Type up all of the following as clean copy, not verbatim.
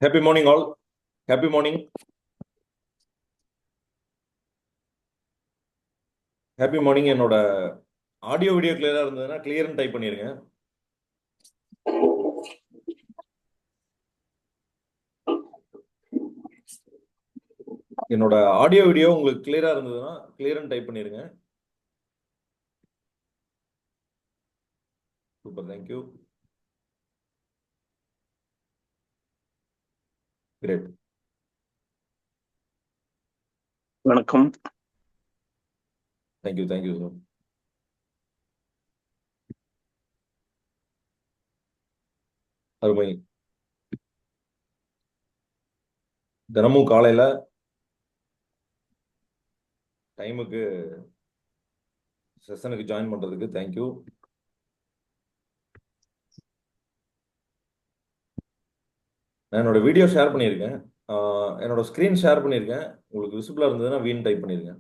Happy morning all. Happy morning. Happy morning. என்னோட audio video கிளியரா இருந்ததுன்னா கிளியர்னு டைப் பண்ணிருங்க. என்னோட ஆடியோ வீடியோ உங்களுக்கு கிளியரா இருந்ததுன்னா கிளியர்னு டைப் பண்ணிருங்க. Super, thank you. கிரேட். வணக்கம். Thank you sir. அருமை. தினமும் காலையில டைமுக்கு செஷனுக்கு ஜாயின் பண்றதுக்கு தேங்க்யூ. நான் என்னோட வீடியோ ஷேர் பண்ணியிருக்கேன். என்னோட ஸ்க்ரீன் ஷேர் பண்ணியிருக்கேன். உங்களுக்கு விசிபிளா இருந்ததுன்னா வீண் டைப் பண்ணிருங்க.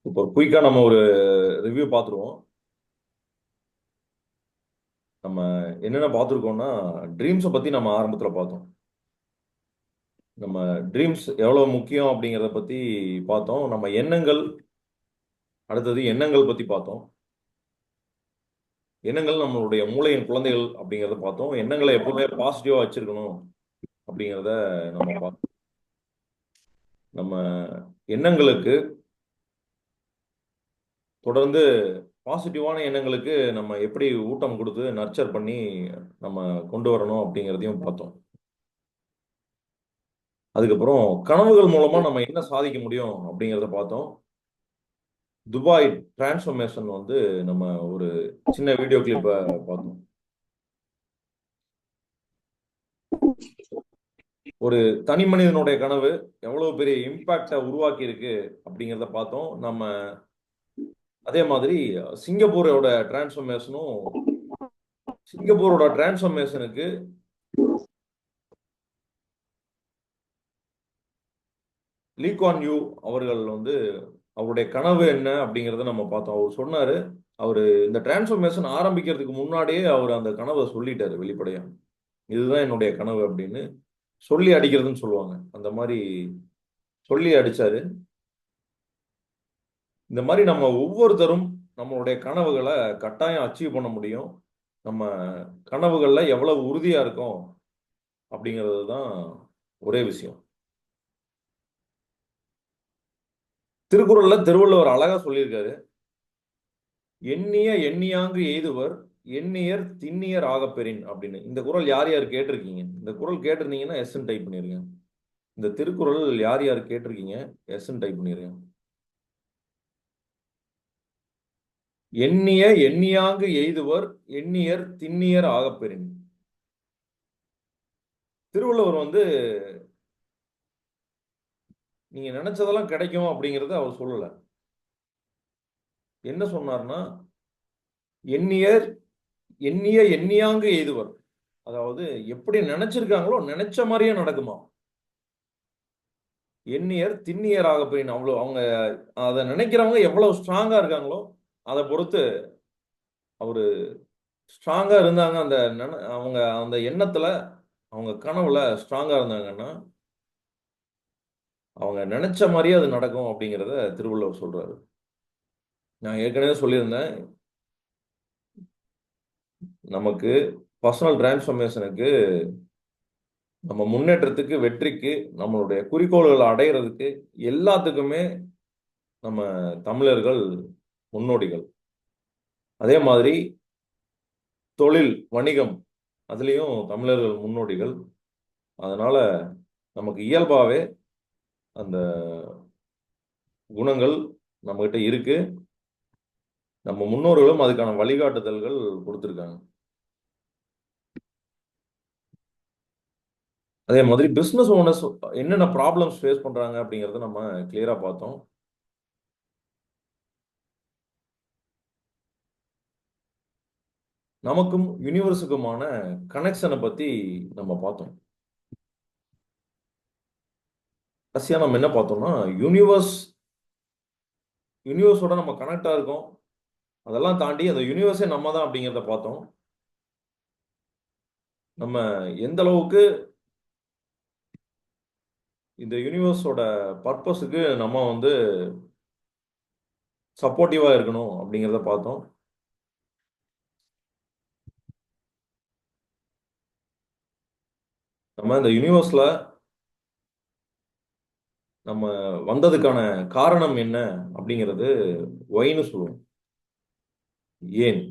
இப்போ குயிக்கா நம்ம ஒரு ரிவ்யூ பார்த்துருவோம். நம்ம என்னென்ன பார்த்துருக்கோம்னா, ட்ரீம்ஸை பற்றி நம்ம ஆரம்பத்தில் பார்த்தோம். நம்ம ட்ரீம்ஸ் எவ்வளோ முக்கியம் அப்படிங்கிறத பற்றி பார்த்தோம். நம்ம எண்ணங்கள், அடுத்தது எண்ணங்கள் பற்றி பார்த்தோம். எண்ணங்கள் நம்மளுடைய மூளையின் குழந்தைகள் அப்படிங்கிறத பார்த்தோம். எண்ணங்களை எப்பவுமே பாசிட்டிவாக வச்சிருக்கணும் அப்படிங்கிறத நம்ம பார்த்தோம். நம்ம எண்ணங்களுக்கு தொடர்ந்து பாசிட்டிவான எண்ணங்களுக்கு நம்ம எப்படி ஊட்டம் கொடுத்து நர்ச்சர் பண்ணி நம்ம கொண்டு வரணும் அப்படிங்கிறதையும் பார்த்தோம். அதுக்கப்புறம் கனவுகள் மூலமா நம்ம என்ன சாதிக்க முடியும் அப்படிங்கிறத பார்த்தோம். துபாய் டிரான்ஸ்ஃபர்மேஷன் நம்ம ஒரு சின்ன வீடியோ கிளிப்பை பார்த்தோம். ஒரு தனி மனிதனுடைய கனவு எவ்வளவு பெரிய இம்பாக்டை உருவாக்கி இருக்கு அப்படிங்கிறத பார்த்தோம். நம்ம அதே மாதிரி சிங்கப்பூரோட டிரான்ஸ்ஃபர்மேஷனுக்கு லீ குவான் யூ அவர்கள் அவருடைய கனவு என்ன அப்படிங்கிறத நம்ம பார்த்தோம். அவர் சொன்னாரு, அவரு இந்த டிரான்ஸ்ஃபர்மேஷன் ஆரம்பிக்கிறதுக்கு முன்னாடியே அவர் அந்த கனவை சொல்லிட்டாரு வெளிப்படையா. இதுதான் என்னுடைய கனவு அப்படின்னு சொல்லி அடிக்கிறதுன்னு சொல்லுவாங்க. அந்த மாதிரி சொல்லி அடிச்சாரு. இந்த மாதிரி நம்ம ஒவ்வொருத்தரும் நம்மளுடைய கனவுகளை கட்டாயம் அச்சீவ் பண்ண முடியும். நம்ம கனவுகள்ல எவ்வளவு உறுதியா இருக்கோம் அப்படிங்கிறது தான் ஒரே விஷயம். திருக்குறள்ல திருவள்ளுவர் அழகா சொல்லியிருக்காரு, எண்ணிய எண்ணியாங்கு எய்துவர் எண்ணியர் திண்ணியர் ஆகப்பெறின் அப்படின்னு. இந்த குறள் யார் யார் கேட்டிருக்கீங்க? இந்த குறள் கேட்டிருந்தீங்கன்னா எஸ்ன்னு டைப் பண்ணிருங்க. இந்த திருக்குறள் யார் யார் கேட்டிருக்கீங்க? எஸ்ன்னு டைப் பண்ணிருங்க. எண்ணிய எண்ணியாங்கு எய்துவர் எண்ணியர் திண்ணியர் ஆகப்பெறின். திருவள்ளுவர் நீங்க நினைச்சதெல்லாம் கிடைக்கும் அப்படிங்கறத அவர் சொல்லல. என்ன சொன்னார்னா, எண்ணிய எண்ணியாங்கு எய்துவர், அதாவது எப்படி நினைச்சிருக்காங்களோ நினைச்ச மாதிரியே நடக்குமா. எண்ணியர் திண்ணியர் ஆகப்பெறின். அவ்வளவு அவங்க அதை நினைக்கிறவங்க எவ்வளவு ஸ்ட்ராங்கா இருக்காங்களோ அதை பொறுத்து அவரு ஸ்ட்ராங்கா இருந்தாங்க. அவங்க அந்த எண்ணத்துல, அவங்க கனவுல ஸ்ட்ராங்கா இருந்தாங்கன்னா அவங்க நினைச்ச மாதிரியே அது நடக்கும் அப்படிங்கிறத திருவள்ளுவர் சொல்றாரு. நான் ஏற்கனவே சொல்லியிருந்தேன், நமக்கு பர்சனல் டிரான்ஸ்ஃபர்மேஷனுக்கு, நம்ம முன்னேற்றத்துக்கு, வெற்றிக்கு, நம்மளுடைய குறிக்கோள்களை அடைகிறதுக்கு எல்லாத்துக்குமே நம்ம தமிழர்கள் முன்னோடிகள். அதே மாதிரி தொழில், வணிகம், அதுலேயும் தமிழர்கள் முன்னோடிகள். அதனால நமக்கு இயல்பாகவே அந்த குணங்கள் நம்மகிட்ட இருக்கு. நம்ம முன்னோர்களும் அதுக்கான வழிகாட்டுதல்கள் கொடுத்துருக்காங்க. அதே மாதிரி பிஸ்னஸ் ஓனர்ஸ் என்னென்ன ப்ராப்ளம்ஸ் ஃபேஸ் பண்றாங்க அப்படிங்கிறத நம்ம கிளியரா பார்த்தோம். நமக்கும் யூனிவர்ஸுக்குமான கனெக்ஷனை பத்தி நம்ம பார்த்தோம். கடைசியா நம்ம என்ன பார்த்தோம்னா, யூனிவர்ஸ் யூனிவர்ஸோட நம்ம கனெக்டா இருக்கோம். அதெல்லாம் தாண்டி அந்த யூனிவர்ஸே நம்ம தான் அப்படிங்கிறத பார்த்தோம். நம்ம எந்த அளவுக்கு இந்த யூனிவர்ஸோட பர்பஸுக்கு நம்ம வந்து சப்போர்ட்டிவா இருக்கணும் அப்படிங்கிறத பார்த்தோம். நம்ம இந்த யூனிவர்ஸ்ல நம்ம வந்ததுக்கான காரணம் என்ன அப்படிங்கிறது ஒய்னு சொல்லுவோம். ஏன்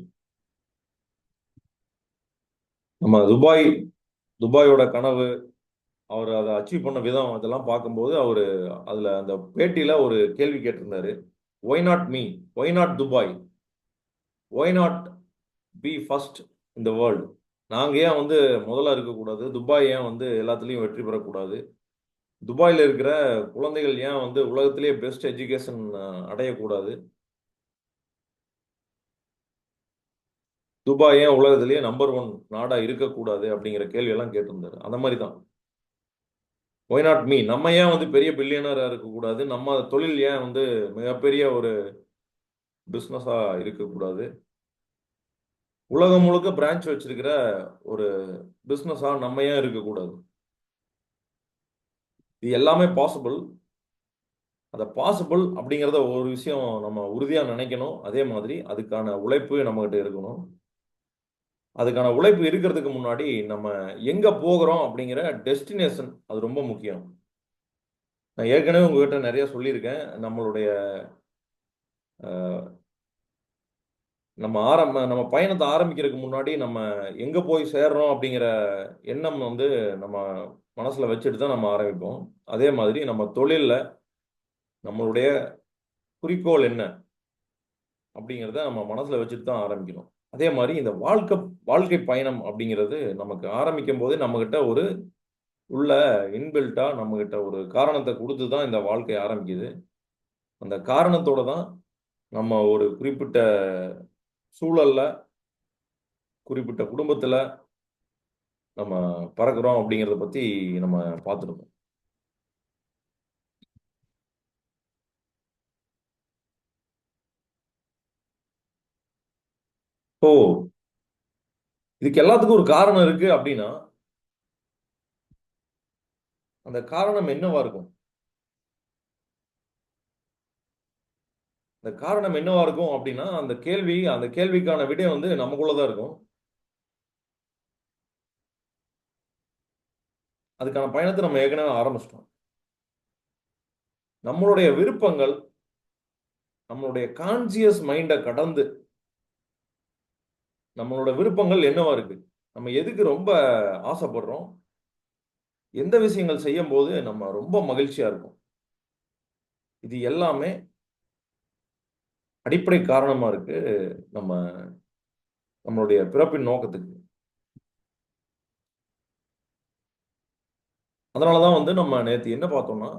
நம்ம துபாயோட கனவு, அவர் அதை அச்சீவ் பண்ண விதம் அதெல்லாம் பார்க்கும்போது அவர் அதுல அந்த பேட்டியில ஒரு கேள்வி கேட்டிருந்தாரு. Why not me, why not Dubai, why not be first in the world. நாங்க ஏன் வந்து முதல்ல இருக்கக்கூடாது, துபாய் ஏன் வந்து எல்லாத்துலேயும் வெற்றி பெறக்கூடாது, துபாயில் இருக்கிற குழந்தைகள் ஏன் வந்து உலகத்திலேயே பெஸ்ட் எஜுகேஷன் அடையக்கூடாது, துபாய் ஏன் உலகத்திலேயே நம்பர் 1 நாடா இருக்கக்கூடாது அப்படிங்கிற கேள்வியெல்லாம் கேட்டிருந்தாரு. அந்த மாதிரி தான் ஒய் நாட் மீ, நம்ம ஏன் வந்து பெரிய பில்லியனரா இருக்கக்கூடாது, நம்ம தொழில் ஏன் வந்து மிகப்பெரிய ஒரு பிஸ்னஸா இருக்கக்கூடாது, உலகம் முழுக்க பிரான்ச் வச்சிருக்கிற ஒரு பிஸ்னஸா நம்ம ஏன் இருக்கக்கூடாது. இது எல்லாமே பாசிபிள். அதை பாசிபிள் அப்படிங்கிறத ஒரு விஷயம் நம்ம உறுதியா நினைக்கணும். அதே மாதிரி அதுக்கான உழைப்பு நம்மகிட்ட இருக்கணும். அதுக்கான உழைப்பு இருக்கிறதுக்கு முன்னாடி நம்ம எங்க போகிறோம் அப்படிங்கிற டெஸ்டினேஷன் அது ரொம்ப முக்கியம். நான் ஏற்கனவே உங்ககிட்ட நிறைய சொல்லியிருக்கேன். நம்மளுடைய நம்ம பயணத்தை ஆரம்பிக்கிறதுக்கு முன்னாடி நம்ம எங்க போய் சேர்றோம் அப்படிங்கிற எண்ணம் வந்து நம்ம மனசுல வச்சுட்டு தான் நம்ம ஆரம்பிப்போம். அதே மாதிரி நம்ம தொழில்ல நம்மளுடைய குறிக்கோள் என்ன அப்படிங்கிறத நம்ம மனசுல வச்சுட்டு தான் ஆரம்பிக்கணும். அதே மாதிரி இந்த வாழ்க்கை பயணம் அப்படிங்கிறது நமக்கு ஆரம்பிக்கும் போதே நம்மகிட்ட ஒரு உள்ள இன்பில்ட்டா நம்மகிட்ட ஒரு காரணத்தை கொடுத்து தான் இந்த வாழ்க்கை ஆரம்பிக்குது. அந்த காரணத்தோட தான் நம்ம ஒரு குறிப்பிட்ட சூழல்ல, குறிப்பிட்ட குடும்பத்துல நம்ம பறக்குறோம் அப்படிங்கிறத பத்தி நம்ம பார்த்துருக்கோம். இப்போ இதுக்கு எல்லாத்துக்கும் ஒரு காரணம் இருக்கு அப்படின்னா, அந்த காரணம் என்னவா இருக்கும்? அந்த காரணம் என்னவா இருக்கும் அப்படின்னா, அந்த கேள்விக்கான விடை வந்து நமக்குள்ள தான் இருக்கும். அதுக்கான பயணத்தை நம்ம ஏற்கனவே ஆரம்பிச்சிட்டோம். நம்மளுடைய விருப்பங்கள், நம்மளுடைய கான்சியஸ் மைண்ட கடந்து நம்மளோட விருப்பங்கள் என்னவா இருக்கு? நம்ம எதுக்கு ரொம்ப ஆசைப்படுறோம்? எந்த விஷயங்கள் செய்யும்போது நம்ம ரொம்ப மகிழ்ச்சியா இருக்கும்? இது எல்லாமே அடிப்படை காரணமா இருக்கு நம்ம நம்மளுடைய பிறப்பின் நோக்கத்துக்கு. அதனால தான் வந்து நம்ம நேத்து என்ன பார்த்தோம்னா,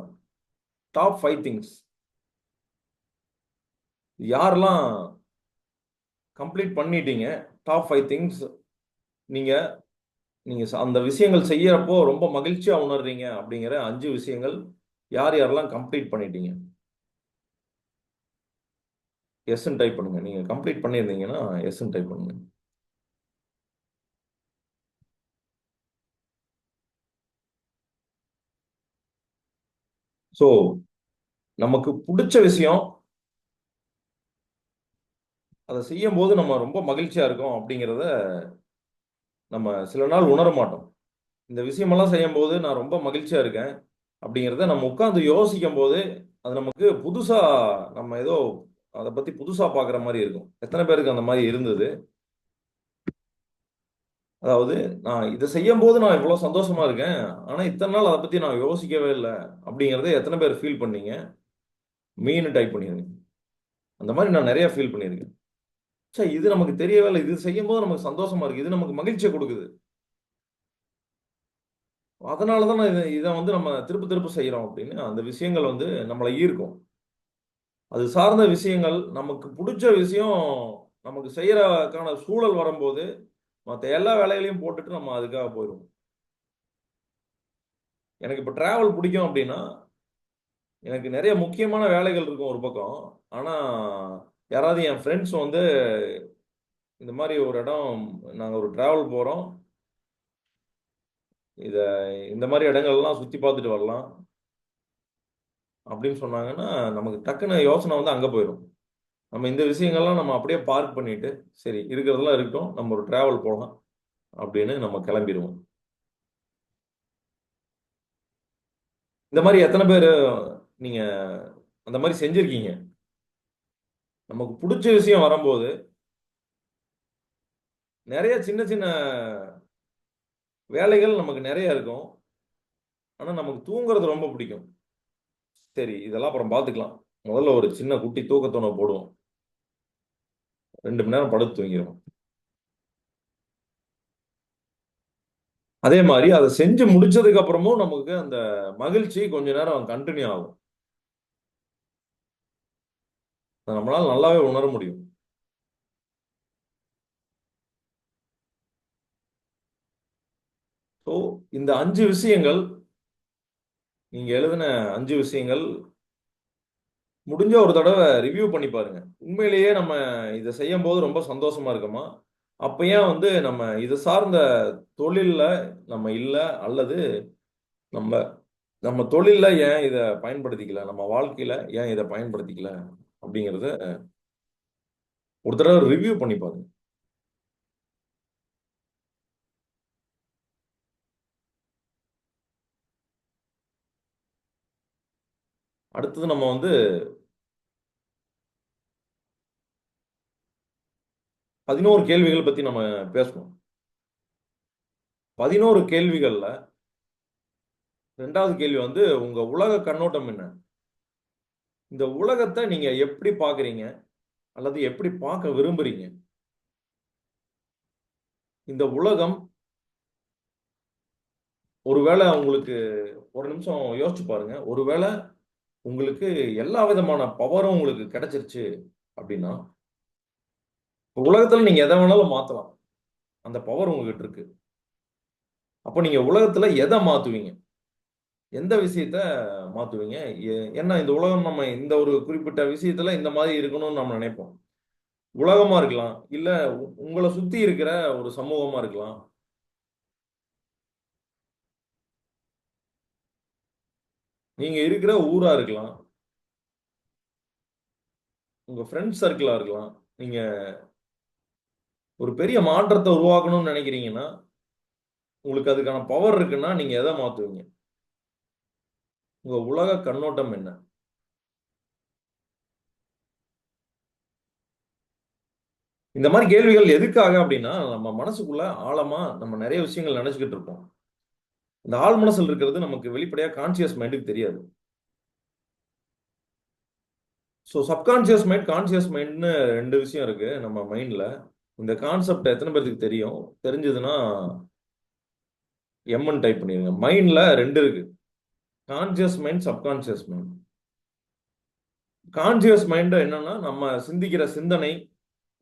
டாப் 5 திங்ஸ் யாரெல்லாம் கம்ப்ளீட் பண்ணிட்டீங்க, டாப் 5 திங்ஸ் நீங்க நீங்க அந்த விஷயங்கள் செய்யறப்போ ரொம்ப மகிழ்ச்சியா உணர்றீங்க அப்படிங்கிற 5 விஷயங்கள் யார் யாரெல்லாம் கம்ப்ளீட் பண்ணிட்டீங்க? எஸ்ன்னு டைப் பண்ணுங்க. நீங்க கம்ப்ளீட் பண்ணியிருந்தீங்கன்னா எஸ்ன்னு டைப் பண்ணுங்க. ஸோ நமக்கு புடிச்ச விஷயம், அதை செய்யும்போது நம்ம ரொம்ப மகிழ்ச்சியா இருக்கோம் அப்படிங்கிறத நம்ம சில நாள் உணர மாட்டோம். இந்த விஷயமெல்லாம் செய்யும்போது நான் ரொம்ப மகிழ்ச்சியா இருக்கேன் அப்படிங்கிறத நம்ம உட்கார்ந்து யோசிக்கும் போது அது நமக்கு புதுசா நம்ம ஏதோ அதை பத்தி புதுசா பார்க்குற மாதிரி இருக்கும். எத்தனை பேருக்கு அந்த மாதிரி இருந்தது? அதாவது நான் இதை செய்யும்போது நான் இவ்வளவு சந்தோஷமா இருக்கேன், ஆனா இத்தனை நாள் அதை பத்தி நான் யோசிக்கவே இல்லை அப்படிங்கிறத எத்தனை பேர் ஃபீல் பண்ணீங்க? மீன்னு டைப் பண்ணிருங்க. அந்த மாதிரி நான் நிறைய ஃபீல் பண்ணியிருக்கேன். சரி, இது நமக்கு தெரியவே இல்லை, இது செய்யும்போது நமக்கு சந்தோஷமா இருக்கு, இது நமக்கு மகிழ்ச்சியை கொடுக்குது, அதனால தான் நான் இதை வந்து நம்ம திரும்ப திரும்ப செய்யறோம் அப்படின்னு அந்த விஷயங்கள் வந்து நம்மளை ஈர்க்கும். அது சார்ந்த விஷயங்கள் நமக்கு பிடிச்ச விஷயம் நமக்கு செய்யறதுக்கான சூழல் வரும்போது மற்ற எல்லா வேலைகளையும் போட்டுட்டு நம்ம அதுக்காக போயிடுவோம். எனக்கு இப்போ டிராவல் பிடிக்கும் அப்படின்னா எனக்கு நிறைய முக்கியமான வேலைகள் இருக்கும் ஒரு பக்கம். ஆனா யாராவது என் ஃப்ரெண்ட்ஸ் வந்து இந்த மாதிரி ஒரு இடம், நாங்க ஒரு டிராவல் போறோம், இத இந்த மாதிரி இடங்கள்லாம் சுத்தி பார்த்துட்டு வரலாம் அப்படின்னு சொன்னாங்கன்னா, நமக்கு டக்குன்னு யோசனை வந்து அங்க போயிடும். நம்ம இந்த விஷயங்கள்லாம் நம்ம அப்படியே பார்க் பண்ணிட்டு, சரி இருக்கிறதெல்லாம் இருக்கட்டும், நம்ம ஒரு டிராவல் போகலாம் அப்படின்னு நம்ம கிளம்பிடுவோம். இந்த மாதிரி எத்தனை பேர் நீங்க அந்த மாதிரி செஞ்சிருக்கீங்க? நமக்கு பிடிச்ச விஷயம் வரும்போது நிறைய சின்ன சின்ன வேலைகள் நமக்கு நிறைய இருக்கும். ஆனா நமக்கு தூங்குறது ரொம்ப பிடிக்கும். சரி இதெல்லாம் அப்புறம் பார்த்துக்கலாம். முதல்ல ஒரு சின்ன குட்டி தூக்கத்தொணை போடுவோம். 2 மணி நேரம் படுத்து தூங்கிருவோம். அதே மாதிரி அதை செஞ்சு முடிச்சதுக்கு அப்புறமும் நமக்கு அந்த மகிழ்ச்சி கொஞ்ச நேரம் கண்டினியூ ஆகும். அதை நம்மளால நல்லாவே உணர முடியும். ஸோ இந்த 5 விஷயங்கள், நீங்க எழுதின 5 விஷயங்கள் முடிஞ்ச ஒரு தடவை ரிவ்யூ பண்ணி பாருங்க. உண்மையிலேயே நம்ம இதை செய்யும் போது ரொம்ப சந்தோஷமா இருக்குமா? அப்ப ஏன் வந்து நம்ம இது சார்ந்த தொழில்ல நம்ம இல்ல, அல்லது நம்ம நம்ம தொழில்ல ஏன் இத பயன்படுத்திக்கல? நம்ம வாழ்க்கையில ஏன் இத பயன்படுத்திக்கல? அப்படிங்கிறத ஒரு தடவை ரிவ்யூ பண்ணி பாருங்க. அடுத்தது நம்ம வந்து 11 கேள்விகள் பத்தி நம்ம பேசணும். 11 கேள்விகள்ல 2வது கேள்வி வந்து உங்க உலக கண்ணோட்டம் என்ன? இந்த உலகத்த நீங்க எப்படி பார்க்குறீங்க? அல்லது எப்படி பார்க்க விரும்புறீங்க? இந்த உலகம் ஒருவேளை உங்களுக்கு ஒரு நிமிஷம் யோசிச்சு பாருங்க. ஒருவேளை உங்களுக்கு எல்லா விதமான பவரும் உங்களுக்கு கிடைச்சிருச்சு அப்படின்னா, உலகத்துல நீங்க எத வேணாலும் மாத்தலாம். அந்த பவர் உங்ககிட்ட இருக்கு. அப்ப நீங்க உலகத்துல எத மாத்துவீங்க? எந்த விஷயத்த மாத்துவீங்க? ஏன்னா இந்த உலகம் நம்ம இந்த ஒரு குறிப்பிட்ட விஷயத்துல இந்த மாதிரி இருக்கணும்னு நம்ம நினைப்போம். உலகமா இருக்கலாம். இல்ல உங்கள சுத்தி இருக்கிற ஒரு சமூகமா இருக்கலாம். நீங்க இருக்கிற ஊரா இருக்கலாம். உங்க ஃப்ரெண்ட்ஸ் சர்க்கிளா இருக்கலாம். நீங்க ஒரு பெரிய மாற்றத்த உருவாக்கணும்னு நினைக்கிறீங்கன்னா, உங்களுக்கு அதுக்கான பவர் இருக்குன்னா, நீங்க எத மாத்துவீங்க? உங்க உலக கண்ணோட்டம் என்ன? இந்த மாரி கேள்விகள் எதுக்காக அப்டின்னா, நம்ம மனசுக்குள்ள ஆழமா நம்ம நெறைய விஷயங்கள் நெனச்சுக்கிட்டு இருப்போம். இந்த ஆழ் மனசுல இருக்கிறது நமக்கு வெளிப்படையா கான்ஷியஸ் மைண்டுக்கு தெரியாது. சப்கான்ஷியஸ் மைண்ட், கான்ஷியஸ் மைண்ட்ன்னு 2 விஷயம் இருக்கு நம்ம மைண்ட்ல. இந்த கான்செப்ட் எத்தன பேத்துக்கு தெரியும்? தெரிஞ்சதுன்னா எம்ன்னு டைப் பண்ணிருங்க. மைண்ட்ல 2 இருக்கு. Conscious mind, subconscious mind. Conscious mind என்னன்னா, நம்ம சிந்திக்கிற சிந்தனை,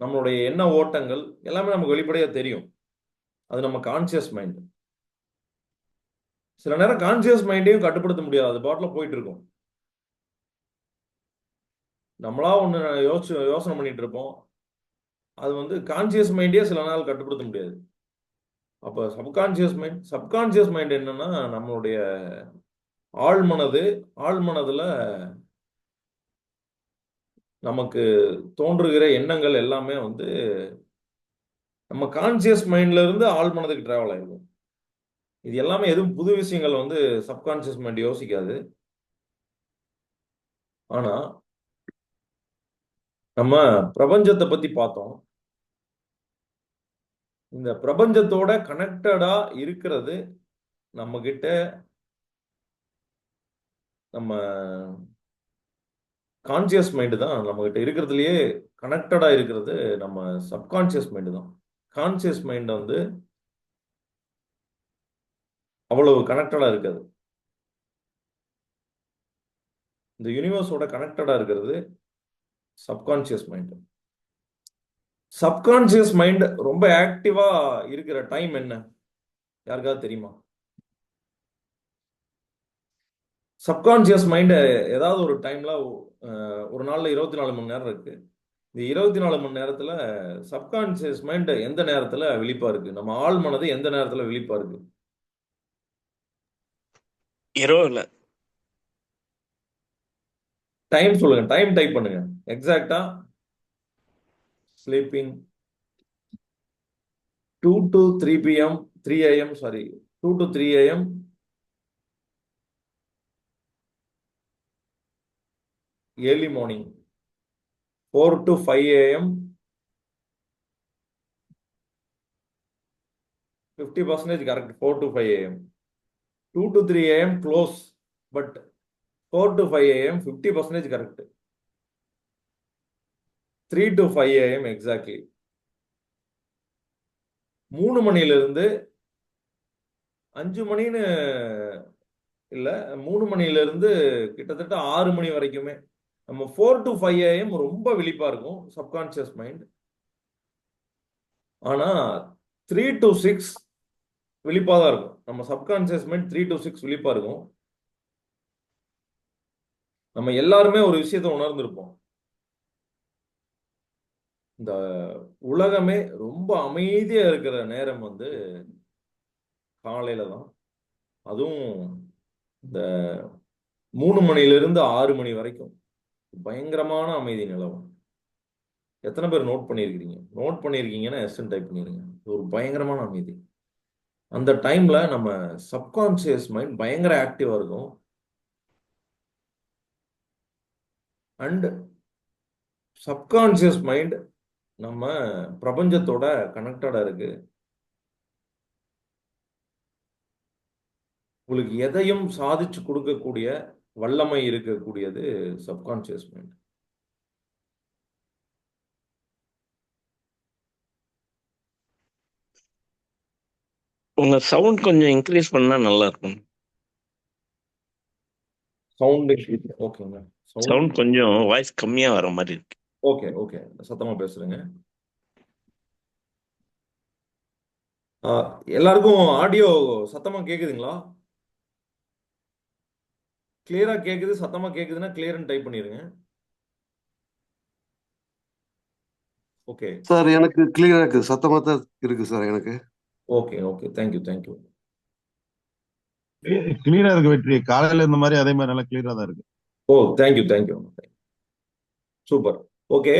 நம்மளுடைய எண்ண ஓட்டங்கள் எல்லாமே நமக்கு வெளிப்படையா தெரியும். அது நம்ம கான்ஷியஸ் மைண்ட். சில நேரம் கான்ஷியஸ் மைண்டையும் கட்டுப்படுத்த முடியாது. அது பாட்டுல போயிட்டு இருக்கும். நம்மளா ஒண்ணு யோசனை பண்ணிட்டு இருப்போம். அது வந்து கான்ஷியஸ் மைண்டே சில நாள் கட்டுப்படுத்த முடியாது. அப்ப சப்கான்ஷியஸ் மைண்ட் என்னன்னா, நம்மளுடைய ஆழ்மனது, ஆழ்மனதுல நமக்கு தோன்றுகிற எண்ணங்கள் எல்லாமே வந்து நம்ம கான்ஷியஸ் மைண்ட்ல இருந்து ஆழ்மனதுக்கு டிராவல் ஆயிருக்கும். இது எல்லாமே எதுவும் புது விஷயங்கள் வந்து சப்கான்ஷியஸ் மைண்ட் யோசிக்காது. ஆனா, நம்ம பிரபஞ்சத்த பத்தி பார்த்தோம். இந்த பிரபஞ்சத்தோட கனெக்டடா இருக்கிறது நம்மகிட்ட, நம்ம கான்ஷியஸ் மைண்ட் தான் நம்மகிட்ட இருக்கிறதுலயே கனெக்டடா இருக்கிறது நம்ம சப்கான்ஷியஸ் மைண்ட் தான். கான்ஷியஸ் மைண்ட் வந்து அவ்வளவு கனெக்டடா இருக்காது. இந்த யூனிவர்ஸோட கனெக்டடா இருக்கிறது சப்கான்ஷியஸ் மைண்ட். சப்கான்ஷியஸ் மைண்ட் ரொம்ப ஆக்டிவா இருக்கிற டைம் என்ன? யாருக்காவது தெரியுமா? சப்கான்சியஸ் மைண்ட் ஏதாவது ஒரு டைம்ல ஒரு நாள்ல 24 மணி நேரம் இருக்கு. இந்த 24 மணி நேரத்துல சப்கான்சியஸ் மைண்ட் எந்த நேரத்துல விழிப்பா இருக்கு? நம்ம ஆள் மனது எந்த நேரத்துல விழிப்பா இருக்கு? இரவுல டைம் சொல்லுங்க, டைம் டைப் பண்ணுங்க. எக்ஸாக்டா sleeping 2 to 3 p.m. 3 a.m. Sorry 2 to 3 a.m. early morning 4 to 5 a.m. 50% correct. 4 to 5 a.m. 2 to 3 a.m. close, but 4 to 5 a.m. 50% correct. 3 to 5 a.m. exactly. 3 மணியிலிருந்து 5 மணின்னு இல்ல, 3 மணியிலிருந்து கிட்டத்தட்ட 6 மணி வரைக்குமே நம்ம 4 to 5 a.m. ரொம்ப விழிப்பா இருக்கும் சப்கான்சியஸ் மைண்ட். ஆனா 3 to 6 விழிப்பா தான் இருக்கும். நம்ம சப்கான்சியஸ் மைண்ட் 3 to 6 விழிப்பா இருக்கும். நம்ம எல்லாருமே ஒரு விஷயத்தை உணர்ந்திருப்போம். இந்த உலகமே ரொம்ப அமைதியா இருக்கிற நேரம் வந்து காலையில தான். அதுவும் இந்த 3 மணியிலிருந்து 6 மணி வரைக்கும் பயங்கரமான அமைதி நிலவும். எத்தனை பேர் நோட் பண்ணியிருக்கிறீங்க? நோட் பண்ணியிருக்கீங்கன்னா எஸ்ன்னு டைப் பண்ணிருங்க. ஒரு பயங்கரமான அமைதி. அந்த டைம்ல நம்ம சப்கான்சியஸ் மைண்ட் பயங்கர ஆக்டிவா இருக்கும். அண்ட் சப்கான்சியஸ் மைண்ட் நம்ம பிரபஞ்சத்தோட கனெக்டடா இருக்கு. உங்களுக்கு எதையும் சாதிச்சு கொடுக்கக்கூடிய வல்லமை இருக்கக்கூடியது சப்கான்சியஸ் மைண்ட். உங்க சவுண்ட் கொஞ்சம் இன்க்ரீஸ் பண்ணா நல்லா இருக்கும். சவுண்ட் ஓகேங்க. சவுண்ட் சவுண்ட் கொஞ்சம் வாய்ஸ் கம்மியா வர மாதிரி இருக்கு. ஓகே ஓகே, சத்தமா பேசுறேங்க. எல்லாருக்கும் ஆடியோ சத்தமா கேக்குதுங்களா? கிளியரா கேக்குது, சத்தமா கேக்குதுன்னா கிளியர்னு டைப் பண்ணிருங்க. ஓகே சார் எனக்கு கிளியரா இருக்கு, சத்தமா தான் இருக்கு சார் எனக்கு. Okay okay, thank you thank you. கிளியரா இருக்கு வெற்றி. காலையில இந்த மாதிரி அதே மாதிரி நல்லா கிளியரா தான் இருக்கு. ஓ தேங்க்யூ தேங்க்யூ, சூப்பர். ஓகே,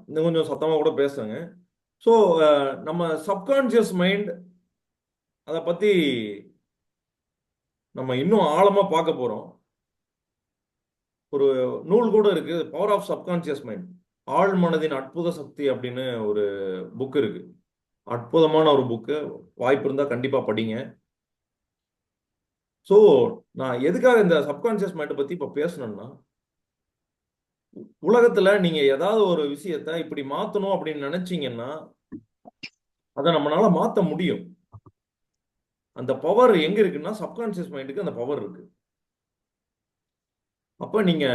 இன்னும் கொஞ்சம் சத்தமா கூட பேசுங்க. ஸோ நம்ம சப்கான்சியஸ் மைண்ட் அதை பத்தி நம்ம இன்னும் ஆழமா பார்க்க போறோம். ஒரு நூல் கூட இருக்கு, பவர் ஆஃப் சப்கான்சியஸ் மைண்ட், ஆழ் மனதின் அற்புத சக்தி அப்படின்னு ஒரு புக் இருக்கு. அற்புதமான ஒரு புக்கு, வாய்ப்பு இருந்தா கண்டிப்பா படிங்க. ஸோ நான் எதுக்காக இந்த சப்கான்சியஸ் மைண்டை பத்தி இப்ப பேசணும்னா, உலகத்துல நீங்க ஏதாவது ஒரு விஷயத்த இப்படி மாத்தணும் அப்படின்னு நினைச்சீங்கன்னா அதை நம்மளால மாத்த முடியும். அந்த பவர் எங்க இருக்குன்னா சப்கான்சியஸ் மைண்டுக்கு அந்த பவர் இருக்கு. அப்ப நீங்க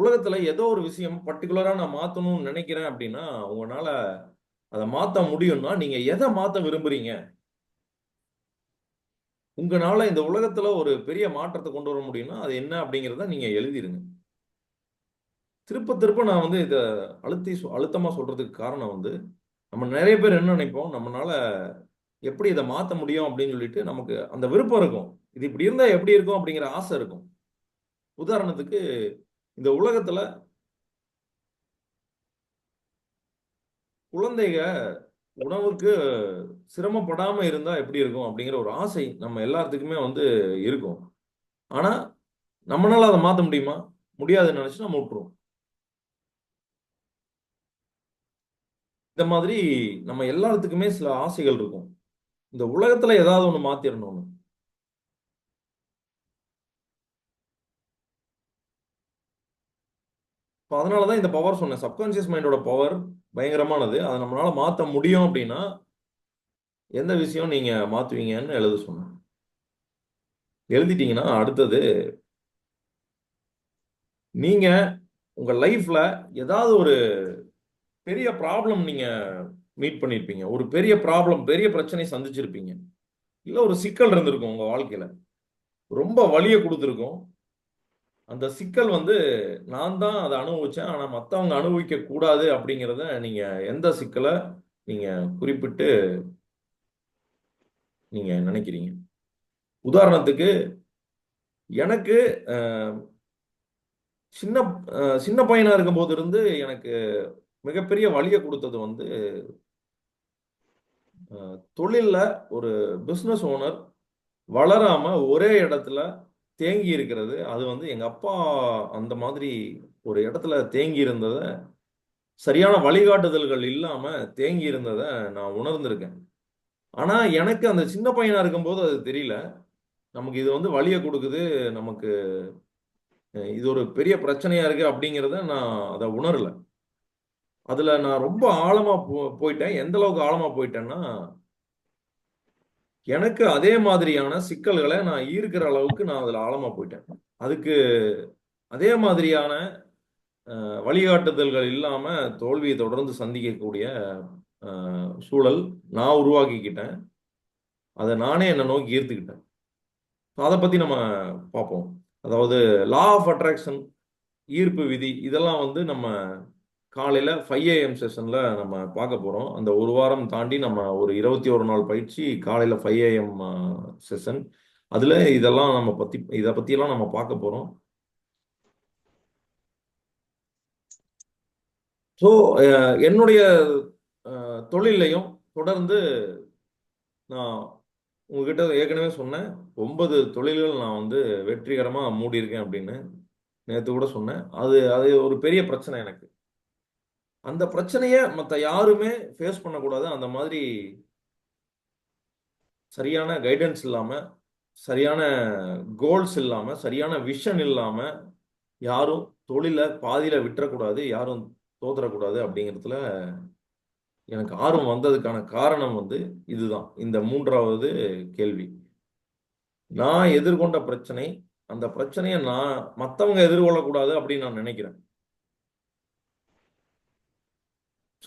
உலகத்துல ஏதோ ஒரு விஷயம் பர்டிகுலரா நான் மாத்தணும்னு நினைக்கிறேன் அப்படின்னா உங்களால அதை மாத்த முடியும்னா நீங்க எதை மாத்த விரும்புறீங்க? உங்களால இந்த உலகத்துல ஒரு பெரிய மாற்றத்தை கொண்டு வர முடியும்னா அது என்ன அப்படிங்கிறத நீங்க எழுதிருங்க. திருப்ப திருப்ப நான் வந்து இதை அழுத்தமா சொல்றதுக்கு காரணம் வந்து, நம்ம நிறைய பேர் என்ன நினைப்போம், நம்மளால எப்படி இதை மாத்த முடியும் அப்படின்னு சொல்லிட்டு நமக்கு அந்த விருப்பம் இருக்கும். இது இப்படி இருந்தா எப்படி இருக்கும் அப்படிங்கிற ஆசை இருக்கும். உதாரணத்துக்கு, இந்த உலகத்துல குழந்தைங்க உணவுக்கு சிரமப்படாம இருந்தா எப்படி இருக்கும் அப்படிங்கிற ஒரு ஆசை நம்ம எல்லாத்துக்குமே வந்து இருக்கும். ஆனா நம்மளால அதை மாத்த முடியுமா? முடியாதுன்னு நினைச்சு நம்ம விட்டுருவோம். இந்த மாதிரி நம்ம எல்லாத்துக்குமே சில ஆசைகள் இருக்கும். இந்த உலகத்துல ஏதாவது ஒண்ணு மாத்திரணும்னு. அதனாலதான் இந்த பவர் சொன்னேன். சப்கான்சியஸ் மைண்டோட பவர் பயங்கரமானது. அதை நம்மளால மாத்த முடியும் அப்படின்னா எந்த விஷயம் நீங்க மாத்துவீங்கன்னு எழுத சொன்னேன். எழுதிட்டீங்கன்னா அடுத்தது, நீங்க உங்க லைஃப்ல ஏதாவது ஒரு பெரிய ப்ராப்ளம் நீங்க மீட் பண்ணிருப்பீங்க. ஒரு பெரிய ப்ராப்ளம், பெரிய பிரச்சனை சந்திச்சிருப்பீங்க. இல்ல ஒரு சிக்கல் இருந்திருக்கும் உங்க வாழ்க்கையில. ரொம்ப வலியை கொடுத்துருக்கும். அந்த சிக்கல் வந்து நான் தான் அதை அனுபவிச்சேன், ஆனா மற்றவங்க அனுபவிக்க கூடாது அப்படிங்கிறத நீங்க எந்த சிக்கலை நீங்க குறிப்பிட்டு நீங்க நினைக்கிறீங்க? உதாரணத்துக்கு எனக்கு அஹ், சின்ன சின்ன பையனா இருக்கும்போது இருந்து எனக்கு மிகப்பெரிய வலியை கொடுத்தது வந்து தொழில்ல ஒரு பிசினஸ் ஓனர் வளராம ஒரே இடத்துல தேங்கி இருக்கிறது. அது வந்து எங்க அப்பா அந்த மாதிரி ஒரு இடத்துல தேங்கி இருந்தத, சரியான வழிகாட்டுதல்கள் இல்லாம தேங்கி இருந்தத நான் உணர்ந்திருக்கேன். ஆனா எனக்கு அந்த சின்ன பையனா இருக்கும்போது அது தெரியல. நமக்கு இது வந்து வலியை கொடுக்குது, நமக்கு இது ஒரு பெரிய பிரச்சனையா இருக்கு அப்படிங்கிறத நான் அதை உணரல. அதுல நான் ரொம்ப ஆழமா போயிட்டேன். எந்த அளவுக்கு ஆழமா போயிட்டேன்னா, எனக்கு அதே மாதிரியான சிக்கல்களை நான் ஈர்க்கிற அளவுக்கு நான் அதுல ஆழமா போயிட்டேன். அதுக்கு அதே மாதிரியான வழிகாட்டுதல்கள் இல்லாம தோல்வியை தொடர்ந்து சந்திக்கக்கூடிய சூழல் நான் உருவாக்கிக்கிட்டேன். அதை நானே என்னை நோக்கி ஈர்த்துக்கிட்டேன். அதை பத்தி நம்ம பார்ப்போம். அதாவது லா ஆஃப் அட்ராக்ஷன், ஈர்ப்பு விதி, இதெல்லாம் வந்து நம்ம காலையில 5 AM செஷன்ல நம்ம பார்க்க போறோம். அந்த ஒரு வாரம் தாண்டி நம்ம ஒரு 21 நாள் பயிற்சி, காலையில 5 AM செஷன். அதுல இதெல்லாம் இதை பத்தியெல்லாம் நம்ம பார்க்க போறோம். ஸோ என்னுடைய தொழிலையும் தொடர்ந்து நான் உங்ககிட்ட ஏற்கனவே சொன்னேன். 9 தொழில்கள் நான் வந்து வெற்றிகரமா மூடியிருக்கேன் அப்படின்னு நேத்து கூட சொன்னேன். அது அது ஒரு பெரிய பிரச்சனை எனக்கு. அந்த பிரச்சனைய மத்த யாருமே ஃபேஸ் பண்ணக்கூடாது. அந்த மாதிரி சரியான கைடன்ஸ் இல்லாம, சரியான கோல்ஸ் இல்லாம, சரியான விஷன் இல்லாம யாரும் தொழில பாதியில விட்டுறக்கூடாது, யாரும் தோத்துறக்கூடாது அப்படிங்கிறதுல எனக்கு ஆர்வம் வந்ததுக்கான காரணம் வந்து இதுதான். இந்த 3வது கேள்வி. நான் எதிர்கொண்ட பிரச்சனை, அந்த பிரச்சனைய மத்தவங்க எதிர்கொள்ளக்கூடாது அப்படின்னு நான் நினைக்கிறேன்.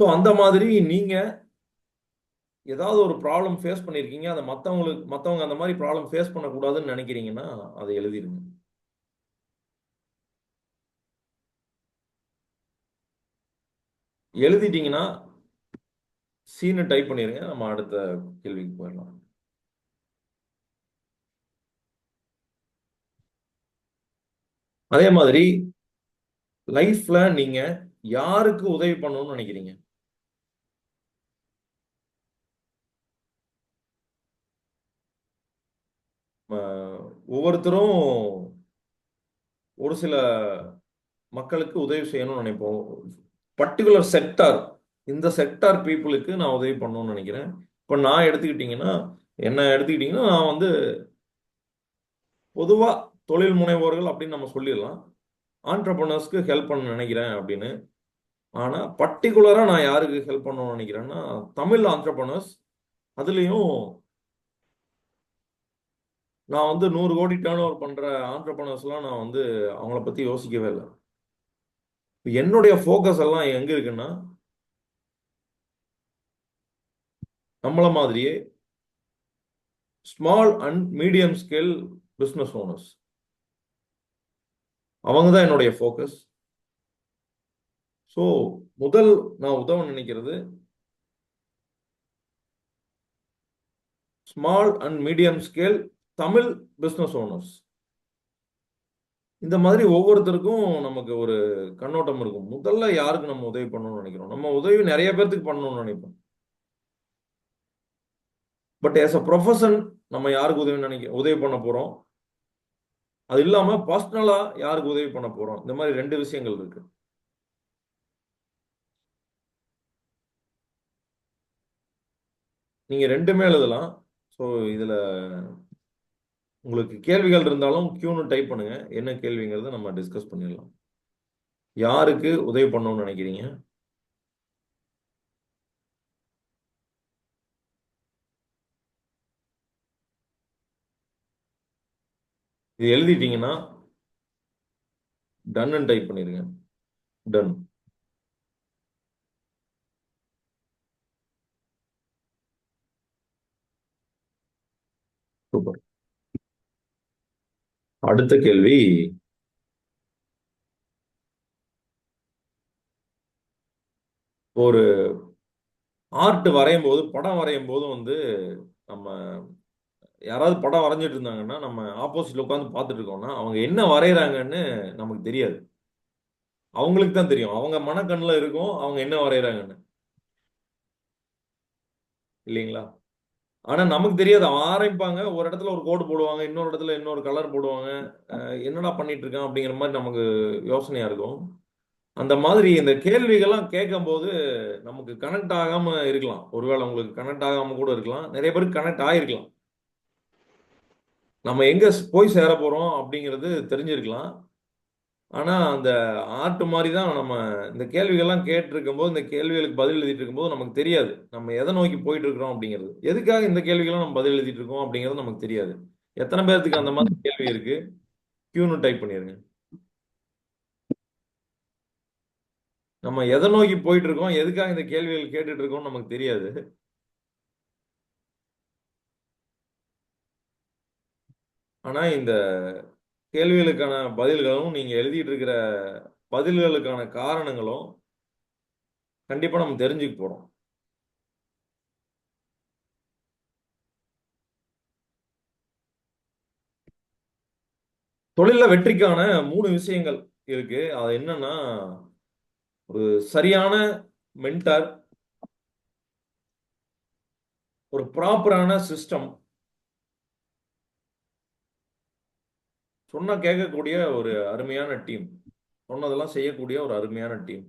ஸோ அந்த மாதிரி நீங்க ஏதாவது ஒரு ப்ராப்ளம் ஃபேஸ் பண்ணியிருக்கீங்க. அதை மத்தவங்க அந்த மாதிரி ப்ராப்ளம் ஃபேஸ் பண்ணக்கூடாதுன்னு நினைக்கிறீங்கன்னா, அதை எழுதிருங்க. எழுதிட்டீங்கன்னா சீனு டைப் பண்ணிருங்க. நம்ம அடுத்த கேள்விக்கு போயிடலாம். அதே மாதிரி லைஃப்ல நீங்க யாருக்கு உதவி பண்ணணும்னு நினைக்கிறீங்க? ஒவ்வொருத்தரும் ஒரு சில மக்களுக்கு உதவி செய்யணும்னு நினைப்போம். பர்டிகுலர் செக்டார், இந்த செக்டார் பீப்புளுக்கு நான் உதவி பண்ணணும்னு நினைக்கிறேன். இப்போ என்ன எடுத்துக்கிட்டீங்கன்னா நான் வந்து பொதுவா தொழில் முனைவோர்கள் அப்படின்னு நம்ம சொல்லிடலாம். ஆண்டர்பிரனர்ஸ்க்கு ஹெல்ப் பண்ண நினைக்கிறேன் அப்படின்னு. ஆனா பர்டிகுலரா நான் யாருக்கு ஹெல்ப் பண்ணணும்னு நினைக்கிறேன்னா, தமிழ் ஆண்டர்பிரனர்ஸ். அதுலயும் நான் வந்து 100 கோடி டேர்ன் ஓவர் பண்ற ஆண்டர்பிரனர்ஸ்லாம் நான் வந்து அவங்கள பத்தி யோசிக்கவே இல்லை. என்னுடைய ஃபோக்கஸ் எல்லாம் எங்க இருக்குன்னா, நம்மள மாதிரியே small and medium scale business owners, அவங்க தான் என்னுடைய ஃபோக்கஸ். ஸோ முதல் நான் உதவ நினைக்கிறது small and medium scale Tamil business owners. இந்த மாதிரி ஒவ்வொருத்தருக்கும் நமக்கு ஒரு கண்ணோட்டம் இருக்கும். முதல்ல யாருக்கு நம்ம உதவி பண்ணணும்னு நினைக்கிறோம்? நம்ம உதவி நிறைய பேர்த்துக்கு பண்ணணும்னு நினைப்போம். பட் ஆஸ் அ ப்ரொஃபஷன் நம்ம யாருக்கு உதவி பண்ண போறோம்? அது இல்லாம பர்சனலா யாருக்கு உதவி பண்ண போறோம்? இந்த மாதிரி 2 விஷயங்கள் இருக்கு. நீங்க 2மே எழுதலாம். ஸோ இதுல உங்களுக்கு கேள்விகள் இருந்தாலும் கியூன்னு டைப் பண்ணுங்க. என்ன கேள்விங்கிறத நம்ம டிஸ்கஸ் பண்ணிடலாம். யாருக்கு உதவி பண்ணணும்னு நினைக்கிறீங்க? இது எழுதிட்டீங்கன்னா டன்னு டைப் பண்ணிருங்க. டன். சூப்பர். அடுத்த கேள்வி, ஒரு ஆர்ட் வரையும் போது, படம் வரையும் போது வந்து நம்ம யாராவது படம் வரைஞ்சிட்டு இருந்தாங்கன்னா நம்ம ஆப்போசிட்ல உட்காந்து பார்த்துட்டு இருக்கோம்னா அவங்க என்ன வரைகிறாங்கன்னு நமக்கு தெரியாது. அவங்களுக்கு தான் தெரியும். அவங்க மனக்கண்ணில் இருக்கும் அவங்க என்ன வரைகிறாங்கன்னு, இல்லைங்களா? ஆனா நமக்கு தெரியாது. அவன் ஆரம்பிப்பாங்க, ஒரு இடத்துல ஒரு கோடு போடுவாங்க, இன்னொரு இடத்துல இன்னொரு கலர் போடுவாங்க. என்னடா பண்ணிட்டு இருக்கான் அப்படிங்கிற மாதிரி நமக்கு யோசனையா இருக்கும். அந்த மாதிரி இந்த கேள்விகள்லாம் கேட்கும்போது நமக்கு கனெக்ட் ஆகாம இருக்கலாம். ஒருவேளை உங்களுக்கு கனெக்ட் ஆகாம கூட இருக்கலாம். நிறைய பேருக்கு கனெக்ட் ஆகிருக்கலாம். நம்ம எங்க போய் சேர போறோம் அப்படிங்கிறது தெரிஞ்சிருக்கலாம். ஆனா அந்த ஆர்ட் மாதிரி தான் நம்ம இந்த கேள்விகள்லாம் கேட்டிருக்கும் போது, இந்த கேள்விகளுக்கு பதில் எழுதிட்டு இருக்கும்போது நமக்கு தெரியாது நம்ம எதை நோக்கி போயிட்டு இருக்கிறோம் அப்படிங்கிறது. எதுக்காக இந்த கேள்விகள்லாம் நம்ம பதில் எழுதிட்டு இருக்கோம் அப்படிங்கிறது நமக்கு தெரியாது. எத்தனை பேர்த்துக்கு அந்த மாதிரி கேள்வி இருக்கு? கியூன்னு டைப் பண்ணிருங்க. நம்ம எதை நோக்கி போயிட்டு இருக்கோம், எதுக்காக இந்த கேள்விகள் கேட்டுட்டு இருக்கோம் நமக்கு தெரியாது. ஆனா இந்த கேள்விகளுக்கான பதில்களும் நீங்க எழுதிட்டு இருக்கிற பதில்களுக்கான காரணங்களும் கண்டிப்பா நம்ம தெரிஞ்சுக்க போறோம். தொழில வெற்றிக்கான 3 விஷயங்கள் இருக்கு. அது என்னன்னா, ஒரு சரியான மென்டார், ஒரு ப்ராப்பரான சிஸ்டம், சொன்னா கேட்கக்கூடிய ஒரு அருமையான டீம், சொன்னதெல்லாம் செய்யக்கூடிய ஒரு அருமையான டீம்.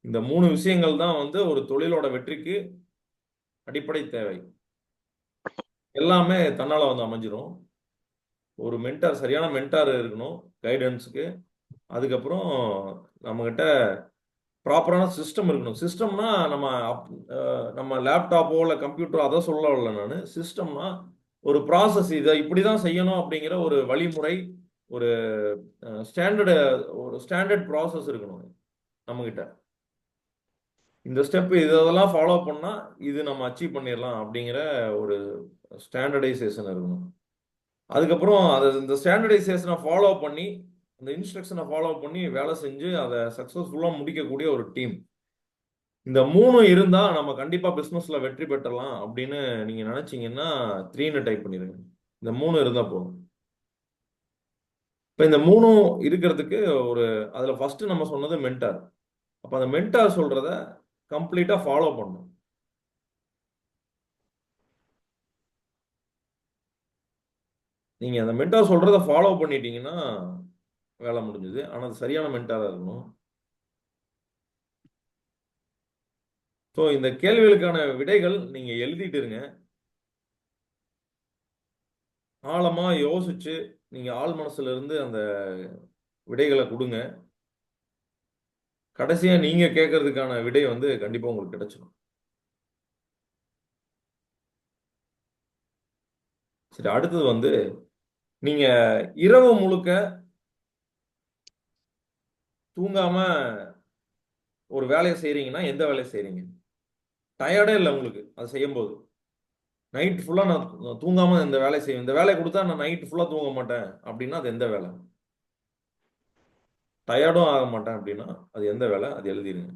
இந்த 3 விஷயங்கள் தான் வந்து ஒரு தொழிலோட வெற்றிக்கு அடிப்படை தேவை. எல்லாமே தன்னால வந்து அமைஞ்சிரும். ஒரு மென்டார், சரியான மென்டார் இருக்கணும் கைடன்ஸுக்கு. அதுக்கப்புறம் நம்மகிட்ட ப்ராப்பரான சிஸ்டம் இருக்கணும். சிஸ்டம்னா நம்ம லேப்டாப்போ இல்லை கம்ப்யூட்டரோ அதை சொல்லல. நான் சிஸ்டம்னா ஒரு ப்ராசஸ், இதை இப்படி தான் செய்யணும் அப்படிங்கிற ஒரு வழிமுறை, ஒரு ஸ்டாண்டர்டு, ஒரு ஸ்டாண்டர்ட் ப்ராசஸ் இருக்கணும் நம்மகிட்ட. இந்த ஸ்டெப் இதெல்லாம் ஃபாலோ பண்ணா இது நம்ம அச்சீவ் பண்ணிடலாம் அப்படிங்கிற ஒரு ஸ்டாண்டர்டைசேஷன் இருக்கணும். அதுக்கப்புறம் அதை இந்த ஸ்டாண்டர்டைசேஷனை ஃபாலோ பண்ணி, அந்த இன்ஸ்ட்ரக்ஷனை ஃபாலோ பண்ணி வேலை செஞ்சு அதை சக்ஸஸ்ஃபுல்லாக முடிக்கக்கூடிய ஒரு டீம். இந்த 3 இருந்தா நம்ம கண்டிப்பா பிசினஸ்ல வெற்றி பெற்றலாம் அப்படின்னு நீங்க நினைச்சீங்கன்னா 3ன்னு டைப் பண்ணிருங்க. இந்த 3 இருந்தா போதும். இப்ப இந்த 3ம் இருக்கிறதுக்கு ஒரு அதுல ஃபர்ஸ்ட் நம்ம சொன்னது மென்டார். அப்ப அந்த மென்டார் சொல்றத கம்ப்ளீட்டா ஃபாலோ பண்ணணும். நீங்க அந்த மென்டார் சொல்றத ஃபாலோ பண்ணிட்டீங்கன்னா வேலை முடிஞ்சது. ஆனா அது சரியான மென்டாரா இருக்கணும். ஸோ இந்த கேள்விகளுக்கான விடைகள் நீங்க எழுதிட்டு இருங்க. ஆழமா யோசிச்சு நீங்க ஆழ் மனசுல இருந்து அந்த விடைகளை கொடுங்க. கடைசியா நீங்க கேட்கறதுக்கான விடை வந்து கண்டிப்பா உங்களுக்கு கிடைச்சிடும். சரி, அடுத்தது வந்து நீங்க இரவு முழுக்க தூங்காம ஒரு வேலையை செய்றீங்கன்னா எந்த வேலையை செய்றீங்க? டயர்டே இல்லை உங்களுக்கு அதை செய்யும்போது. நைட் ஃபுல்லா நான் தூங்காம இந்த வேலையை செய்வேன், இந்த வேலையை கொடுத்தா நான் நைட் ஃபுல்லா தூங்க மாட்டேன் அப்படின்னா அது எந்த வேலை? டயர்டும் ஆக மாட்டேன் அப்படின்னா அது எந்த வேலை? அது எழுதிருங்க.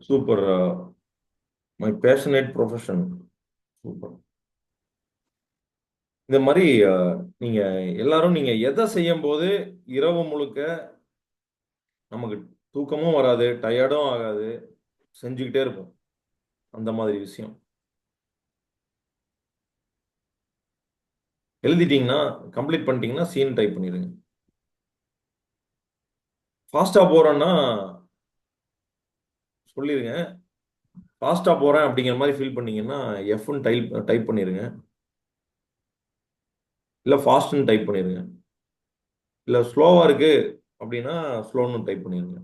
Super. My passionate profession. Super. இந்த மாதிரி நீங்க எல்லாரும் நீங்க எதை செய்யும் போது இரவு முழுக்க நமக்கு தூக்கமும் வராது, டயர்டும் ஆகாது, செஞ்சுக்கிட்டே இருப்போம் அந்த மாதிரி விஷயம் எழுதிட்டீங்கன்னா, கம்ப்ளீட் பண்ணிட்டீங்கன்னா சீன் டைப் பண்ணிடுங்க. ஃபாஸ்டா போறேன்னா சொல்லிருங்க. ஃபாஸ்டா போறேன் அப்படிங்கிற மாதிரி ஃபீல் பண்ணீங்கன்னா எஃப்னு டைப் பண்ணிருங்க. இல்ல ஃபாஸ்ட்னு டைப் பண்ணிருங்க. இல்ல ஸ்லோவா இருக்கு அப்படின்னா ஸ்லோன்னு டைப் பண்ணிருங்க.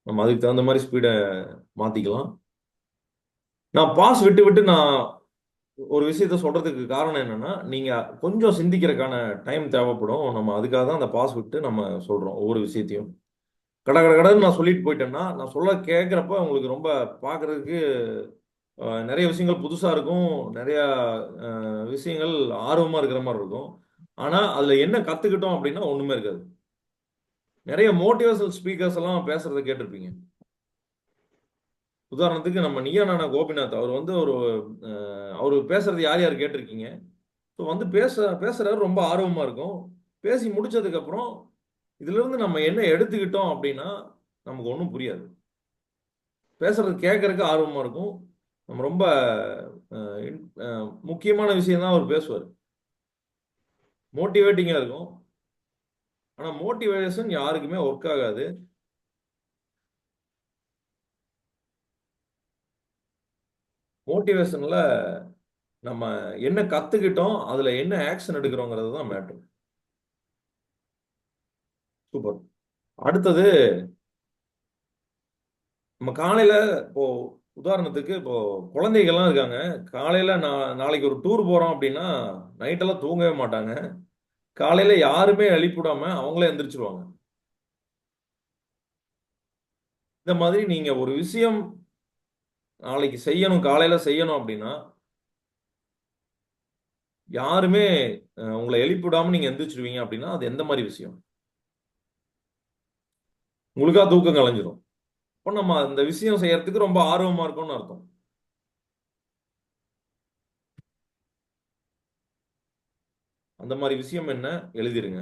நம்ம அதுக்கு தகுந்த மாதிரி ஸ்பீடை மாத்திக்கலாம். நான் பாஸ் விட்டு விட்டு நான் ஒரு விஷயத்த சொல்றதுக்கு காரணம் என்னன்னா, நீங்க கொஞ்சம் சிந்திக்கிறதுக்கான டைம் தேவைப்படும். நம்ம அதுக்காக தான் அந்த பாஸ் விட்டு நம்ம சொல்றோம் ஒவ்வொரு விஷயத்தையும். கட கட கடன்னு நான் சொல்லிட்டு போயிட்டேன்னா, நான் சொல்ல கேட்குறப்ப உங்களுக்கு ரொம்ப பார்க்கறதுக்கு நிறைய விஷயங்கள் புதுசா இருக்கும். நிறைய விஷயங்கள் ஆர்வமா இருக்கிற மாரி இருக்கும். ஆனா, அதுல என்ன கத்துக்கிட்டோம் அப்படின்னா ஒண்ணுமே இருக்காது. நிறைய மோட்டிவேஷனல் ஸ்பீக்கர்ஸ் எல்லாம் பேசுறத கேட்டிருப்பீங்க. உதாரணத்துக்கு நம்ம நீயா நானா கோபிநாத் அவர் வந்து ஒரு அவரு பேசுறது யார் யார் கேட்டிருக்கீங்க? ஸோ வந்து பேசுறாரு ரொம்ப ஆர்வமா இருக்கும். பேசி முடிச்சதுக்கு அப்புறம் இதுல இருந்து நம்ம என்ன எடுத்துக்கிட்டோம் அப்படின்னா நமக்கு ஒண்ணும் புரியாது. பேசுறது கேட்கறதுக்கு ஆர்வமா இருக்கும். நம்ம ரொம்ப முக்கியமான விஷயம் தான் அவர் பேசுவார். மோட்டிவேட்டிங்கா இருக்கும். ஆனா மோட்டிவேஷன் யாருக்குமே ஒர்க் ஆகாது. மோட்டிவேஷன்ல நம்ம என்ன கத்துக்கிட்டோம், அதுல என்ன ஆக்ஷன் எடுக்கிறோங்கிறது தான் மேட்டர். சூப்பர். அடுத்தது நம்ம காலையில இப்போ உதாரணத்துக்கு இப்போ குழந்தைகள்லாம் இருக்காங்க. காலையில நாளைக்கு ஒரு டூர் போறோம் அப்படின்னா, நைட்டெல்லாம் தூங்கவே மாட்டாங்க. காலையில யாருமே எழுப்பிவிடாம அவங்களே எந்திரிச்சுருவாங்க. இந்த மாதிரி நீங்க ஒரு விஷயம் நாளைக்கு செய்யணும், காலையில செய்யணும் அப்படின்னா, யாருமே உங்கள எழுப்பிவிடாம நீங்க எந்திரிச்சுருவீங்க அப்படின்னா, அது எந்த மாரி விஷயம்? உங்களுக்கா தூக்கம் கலைஞ்சிரும். அப்ப நம்ம அந்த விஷயம் செய்யறதுக்கு ரொம்ப ஆர்வமா இருக்கோம்னு அர்த்தம். அந்த மாரி விஷயம் என்ன? எழுதிருங்க.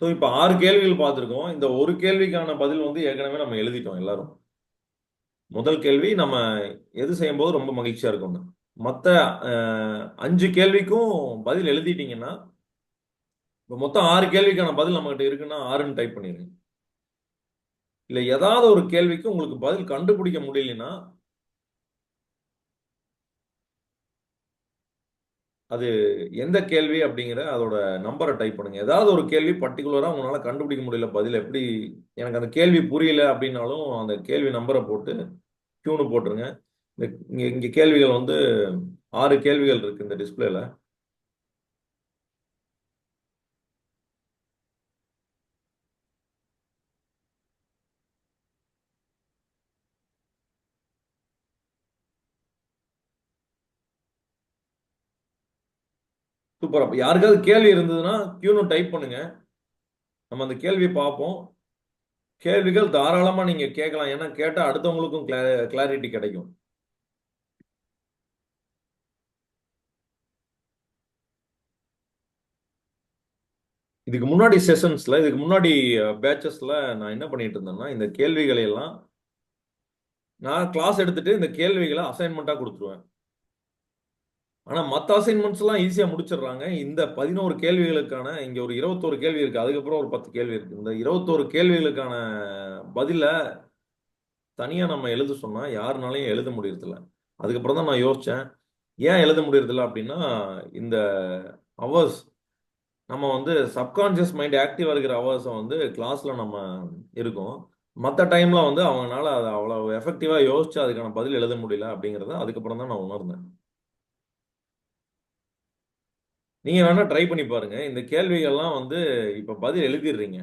ஸோ இப்ப 6 கேள்விகள் பார்த்திருக்கோம். இந்த ஒரு கேள்விக்கான பதில் வந்து ஏற்கனவே நம்ம எழுதிட்டோம் எல்லாரும். முதல் கேள்வி நம்ம எது செய்யும்போது ரொம்ப மகிழ்ச்சியா இருக்கும்னு. மத்த 5 கேள்விக்கும் பதில் எழுதிட்டீங்கன்னா, இப்ப மொத்தம் 6 கேள்விக்கான பதில் நம்மகிட்ட இருக்குன்னா 6ன்னு டைப் பண்ணிருங்க. இல்ல ஏதாவது ஒரு கேள்விக்கு உங்களுக்கு பதில் கண்டுபிடிக்க முடியலன்னா, அது எந்த கேள்வி அப்படிங்கிற அதோட நம்பர டைப் பண்ணுங்க. ஏதாவது ஒரு கேள்வி பர்ட்டிகுலரா உங்களால கண்டுபிடிக்க முடியல பதில் எப்படி எனக்கு அந்த கேள்வி புரியல அப்படின்னாலும், அந்த கேள்வி நம்பர போட்டு க்யூன்னு போட்டுருங்க. இங்க இங்க கேள்விகள் வந்து 6 கேள்விகள் இருக்கு இந்த டிஸ்ப்ளேல. சூப்பர். அப்ப யாருக்காவது கேள்வி இருந்ததுன்னா க்யூன்னு டைப் பண்ணுங்க. நம்ம அந்த கேள்விய பார்ப்போம். கேள்விகள் தாராளமா நீங்க கேட்கலாம். ஏன்னா கேட்டா அடுத்தவங்களுக்கும் கிளாரிட்டி கிடைக்கும். இதுக்கு முன்னாடி செஷன்ஸ்ல, இதுக்கு முன்னாடி பேட்சஸ்ல நான் என்ன பண்ணிட்டு இருந்தேன்னா, இந்த கேள்விகளை எல்லாம் நான் கிளாஸ் எடுத்துட்டு இந்த கேள்விகள அசைன்மென்ட்டா குடுத்துருவேன். ஆனா மத்த அசைன்மென்ட்ஸ் எல்லாம் ஈஸியா முடிச்சிடுறாங்க. இந்த 11 கேள்விகளுக்கான இங்க ஒரு 21 கேள்வி இருக்கு. அதுக்கப்புறம் ஒரு 10 கேள்வி இருக்கு. இந்த 21 கேள்விகளுக்கான பதில தனியா நம்ம எழுத சொன்னா யாருனாலயும் எழுத முடியறதில்ல. அதுக்கப்புறம் தான் நான் யோசிச்சேன். ஏன் எழுத முடியறதில்ல அப்படின்னா, இந்த ஹவர்ஸ் நம்ம வந்து சப்கான்ஷியஸ் மைண்ட் ஆக்டிவா இருக்கிற ஹவர்ஸ வந்து கிளாஸ்ல நம்ம இருக்கோம். மத்த டைம்ல வந்து அவங்கனால அத அவ்வளவு எஃபெக்டிவா யோசிச்சு அதுக்கான பதில் எழுத முடியல அப்படிங்கிறத அதுக்கப்புறம் தான் நான் உணர்ந்தேன். நீங்க வேணா ட்ரை பண்ணி பாருங்க. இந்த கேள்விகள்லாம் வந்து இப்ப பதில் எழுதிடுறீங்க.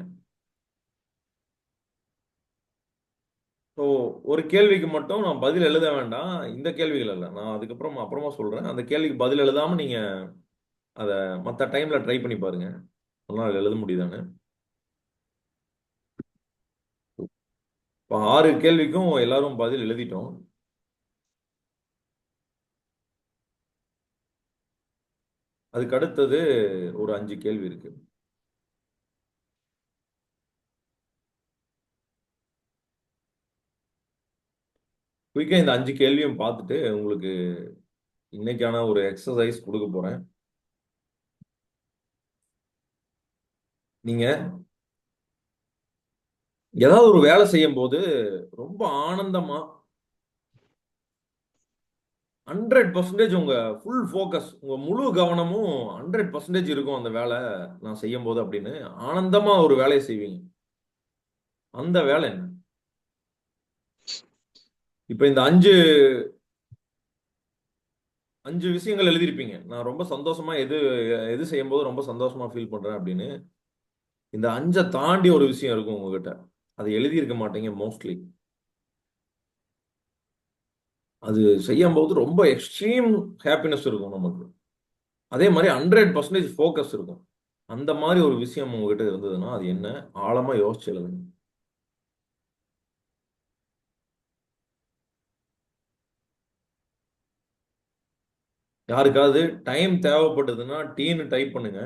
ஸோ ஒரு கேள்விக்கு மட்டும் நான் பதில் எழுத வேண்டாம். இந்த கேள்விகள் அல்ல. நான் அதுக்கப்புறம் அப்புறமா சொல்றேன். அந்த கேள்விக்கு பதில் எழுதாம நீங்க அத மத்த டைம்ல ட்ரை பண்ணி பாருங்க. உங்களால எழுத முடியுதான்னு. இப்ப 6 கேள்விக்கும் எல்லாரும் பதில் எழுதிட்டோம். அதுக்கு அடுத்தது ஒரு 5 கேள்வி இருக்கு. குயிக்காக இந்த 5 கேள்வியும் பார்த்துட்டு உங்களுக்கு இன்னைக்கான ஒரு எக்ஸசைஸ் கொடுக்க போறேன். நீங்க ஏதாவது ஒரு வேலை செய்யும் போது ரொம்ப ஆனந்தமா 100% உங்க ஃபுல் ஃபோக்கஸ், உங்க முழு கவனமும் 100% இருக்கும் அந்த வேலை நான் செய்யும் போது அப்படின்னு ஆனந்தமா ஒரு வேலையை செய்வீங்க. அந்த வேலை என்ன? இப்ப இந்த அஞ்சு விஷயங்கள் எழுதியிருப்பீங்க. நான் ரொம்ப சந்தோஷமா எது எது செய்யும் போது ரொம்ப சந்தோஷமா ஃபீல் பண்றேன் அப்படின்னு. இந்த 5 தாண்டி ஒரு விஷயம் இருக்கும் உங்ககிட்ட. அதை எழுதியிருக்க மாட்டீங்க மோஸ்ட்லி. அது செய்யும்போது ரொம்ப எக்ஸ்ட்ரீம் ஹாப்பினஸ் இருக்கும் நமக்கு. அதே மாதிரி 100% ஃபோக்கஸ் இருக்கும். அந்த மாதிரி ஒரு விஷயம் உங்ககிட்ட இருந்ததுன்னா அது என்ன? ஆழமா யோசிச்சு எழுதுங்க. யாருக்காவது டைம் தேவைப்பட்டதுன்னா டீன்னு டைப் பண்ணுங்க.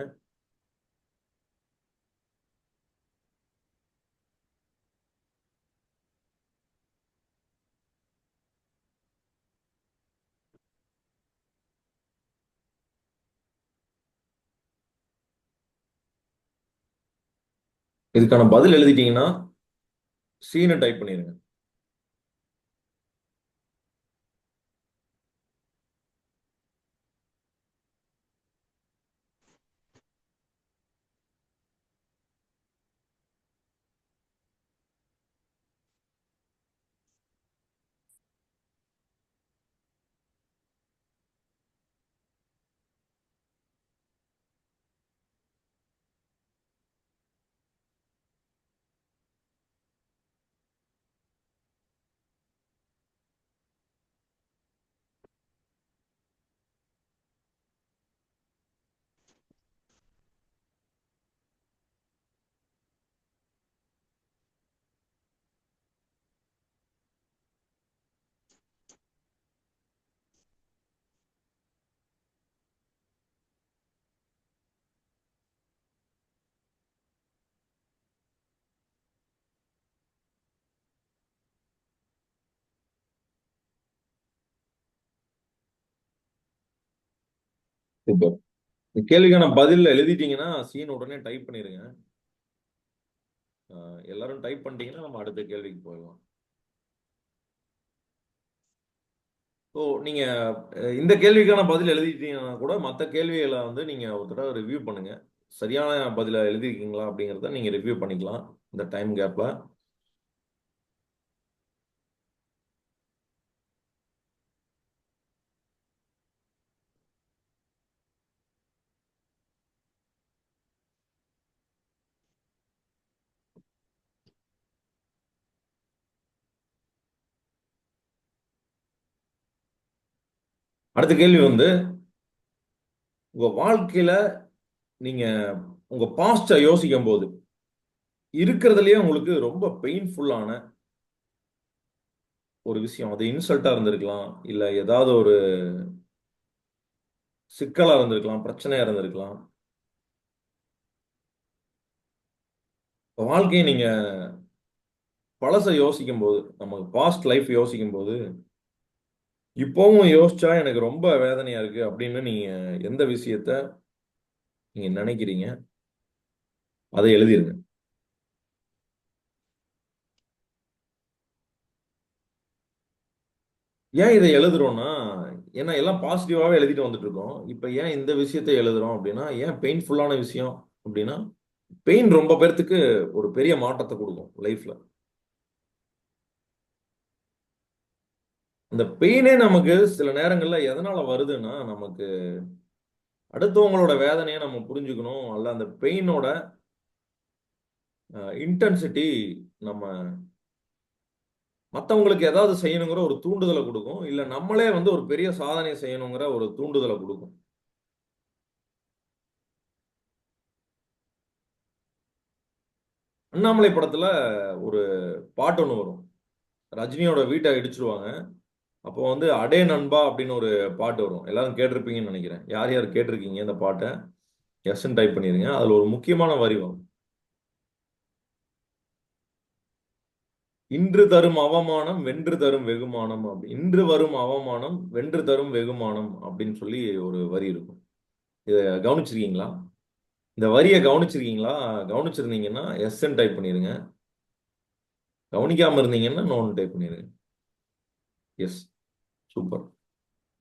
இதுக்கான பதில் எழுதிட்டீங்கன்னா சீனு டைப் பண்ணிருங்க. சூப்பர். இந்த கேள்விக்கான பதில் எழுதிட்டீங்கன்னா சீன் உடனே டைப் பண்ணிருங்க. எல்லாரும் டைப் பண்ணிட்டீங்கன்னா நம்ம அடுத்த கேள்விக்கு போயிடலாம். ஸோ நீங்க இந்த கேள்விக்கான பதில் எழுதிட்டீங்கன்னா கூட மற்ற கேள்விகளை வந்து நீங்க ஒரு தடவை ரிவ்யூ பண்ணுங்க. சரியான பதிலை எழுதிருக்கீங்களா அப்படிங்கிறத நீங்க ரிவ்யூ பண்ணிக்கலாம் இந்த டைம் கேப்ல. அடுத்த கேள்வி வந்து உங்க வாழ்க்கையில நீங்க உங்க பாஸ்ட யோசிக்கும் போது இருக்கிறதுலயே உங்களுக்கு ரொம்ப பெயின்ஃபுல்லான ஒரு விஷயம், அது இன்சல்ட்டா இருந்திருக்கலாம், இல்ல ஏதாவது ஒரு சிக்கலா இருந்திருக்கலாம், பிரச்சனையா இருந்திருக்கலாம். வாழ்க்கையை நீங்க பழச யோசிக்கும் போது, நம்ம பாஸ்ட் லைஃப் யோசிக்கும் போது இப்பவும் யோசிச்சா எனக்கு ரொம்ப வேதனையா இருக்கு அப்படின்னு நீங்க எந்த விஷயத்த நீங்க நினைக்கிறீங்க அதை எழுதிருங்க. ஏன் இதை எழுதுறோம்னா, ஏன்னா எல்லாம் பாசிட்டிவாவே எழுதிட்டு வந்துட்டு இருக்கோம். இப்ப ஏன் இந்த விஷயத்தை எழுதுறோம் அப்படின்னா, ஏன் பெயின்ஃபுல்லான விஷயம் அப்படின்னா, பெயின் ரொம்ப பேர்த்துக்கு ஒரு பெரிய மாற்றத்தை கொடுக்கும் லைஃப்ல. அந்த பெயினே நமக்கு சில நேரங்கள்ல எதனால வருதுன்னா, நமக்கு அடுத்தவங்களோட வேதனையை நம்ம புரிஞ்சுக்கணும், அல்ல அந்த பெயினோட இன்டென்சிட்டி நம்ம மத்தவங்களுக்கு ஏதாவது செய்யணுங்கிற ஒரு தூண்டுதலை கொடுக்கும், இல்ல நம்மளே வந்து ஒரு பெரிய சாதனை செய்யணுங்கிற ஒரு தூண்டுதலை கொடுக்கும். அண்ணாமலை படத்துல ஒரு பாட்டு ஒண்ணு வரும். ரஜினியோட வீட்டை இடிச்சிருவாங்க. அப்போ வந்து அடே நண்பா அப்படின்னு ஒரு பாட்டு வரும். எல்லாரும் கேட்டிருப்பீங்கன்னு நினைக்கிறேன். யார் யார் கேட்டிருக்கீங்க இந்த பாட்டை? எஸ்ன்னு டைப் பண்ணிருங்க. அதுல ஒரு முக்கியமான வரி வரும். இன்று தரும் அவமானம் வென்று தரும் வெகுமானம் இன்று வரும் அவமானம் வென்று தரும் வெகுமானம் அப்படின்னு சொல்லி ஒரு வரி இருக்கும். இதை கவனிச்சிருக்கீங்களா? இந்த வரியை கவனிச்சிருக்கீங்களா? கவனிச்சிருந்தீங்கன்னா எஸ்ன்னு டைப் பண்ணிருங்க. கவனிக்காம இருந்தீங்கன்னா நோன்னு டைப் பண்ணிருங்க. Yes, super.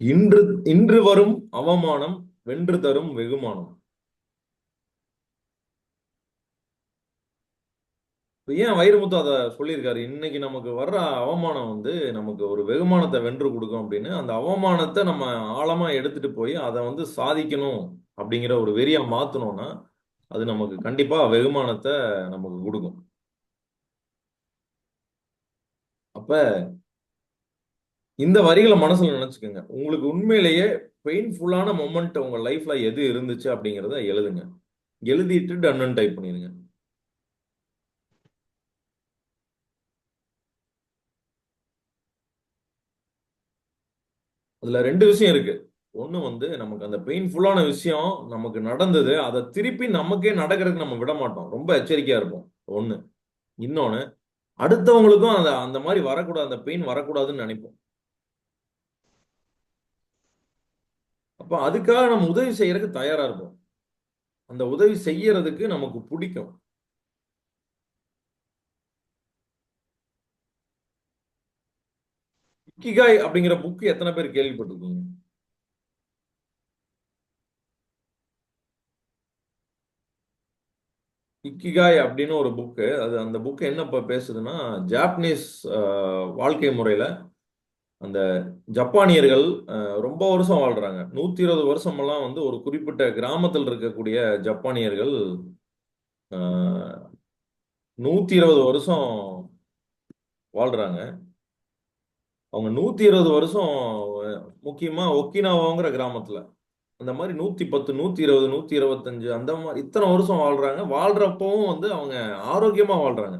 இன்று இன்று வரும் அவமானம் வென்று தரும் வெகுமானம். ஏன் வைரமுத்து அதை சொல்லியிருக்காரு? இன்னைக்கு நமக்கு வர்ற அவமானம் வந்து நமக்கு ஒரு வெகுமானத்தை வென்று கொடுக்கும் அப்படின்னு. அந்த அவமானத்தை நம்ம ஆழமா எடுத்துட்டு போய் அதை வந்து சாதிக்கணும் அப்படிங்கிற ஒரு வெறியா மாத்தணும்னா அது நமக்கு கண்டிப்பா வெகுமானத்தை நமக்கு கொடுக்கும். அப்ப இந்த வரிகளை மனசுல நினைச்சுக்கோங்க. உங்களுக்கு உண்மையிலேயே பெயின்ஃபுல்லான மொமெண்ட் உங்க லைஃப்ல எது இருந்துச்சு அப்படிங்கிறத எழுதுங்க. எழுதிட்டு டன்னு டைப் பண்ணிருங்க. அதுல ரெண்டு விஷயம் இருக்கு. ஒண்ணு வந்து நமக்கு அந்த பெயின்ஃபுல்லான விஷயம் நமக்கு நடந்தது, அதை திருப்பி நமக்கே நடக்கிறதுக்கு நம்ம விட மாட்டோம். ரொம்ப எச்சரிக்கையா இருப்போம். ஒண்ணு. இன்னொன்னு, அடுத்தவங்களுக்கும் அந்த அந்த மாதிரி வரக்கூடாது, அந்த பெயின் வரக்கூடாதுன்னு நினைப்போம். அப்ப அதுக்காக நம்ம உதவி செய்யறதுக்கு தயாரா இருப்போம். அந்த உதவி செய்யறதுக்கு நமக்கு பிடிக்கும். இக்கிகாய் அப்படிங்கிற புக் எத்தனை பேர் கேள்விப்பட்டிருக்கீங்க? இக்கிகாய் அப்படின்னு ஒரு புக்கு. அது அந்த புக் என்ன பேசுதுன்னா, ஜாப்பனீஸ் வாழ்க்கை முறையில அந்த ஜப்பானியர்கள் ரொம்ப வருஷம் வாழ்றாங்க. 120 வருஷமெல்லாம் வந்து ஒரு குறிப்பிட்ட கிராமத்தில் இருக்கக்கூடிய ஜப்பானியர்கள் 120 வருஷம் வாழ்றாங்க. அவங்க 120 வருஷம் முக்கியமா ஒக்கினாவாங்கிற கிராமத்துல அந்த மாதிரி 110, 120, 125 அந்த மாதிரி இத்தனை வருஷம் வாழ்றாங்க. வாழ்றப்பவும் வந்து அவங்க ஆரோக்கியமா வாழ்றாங்க.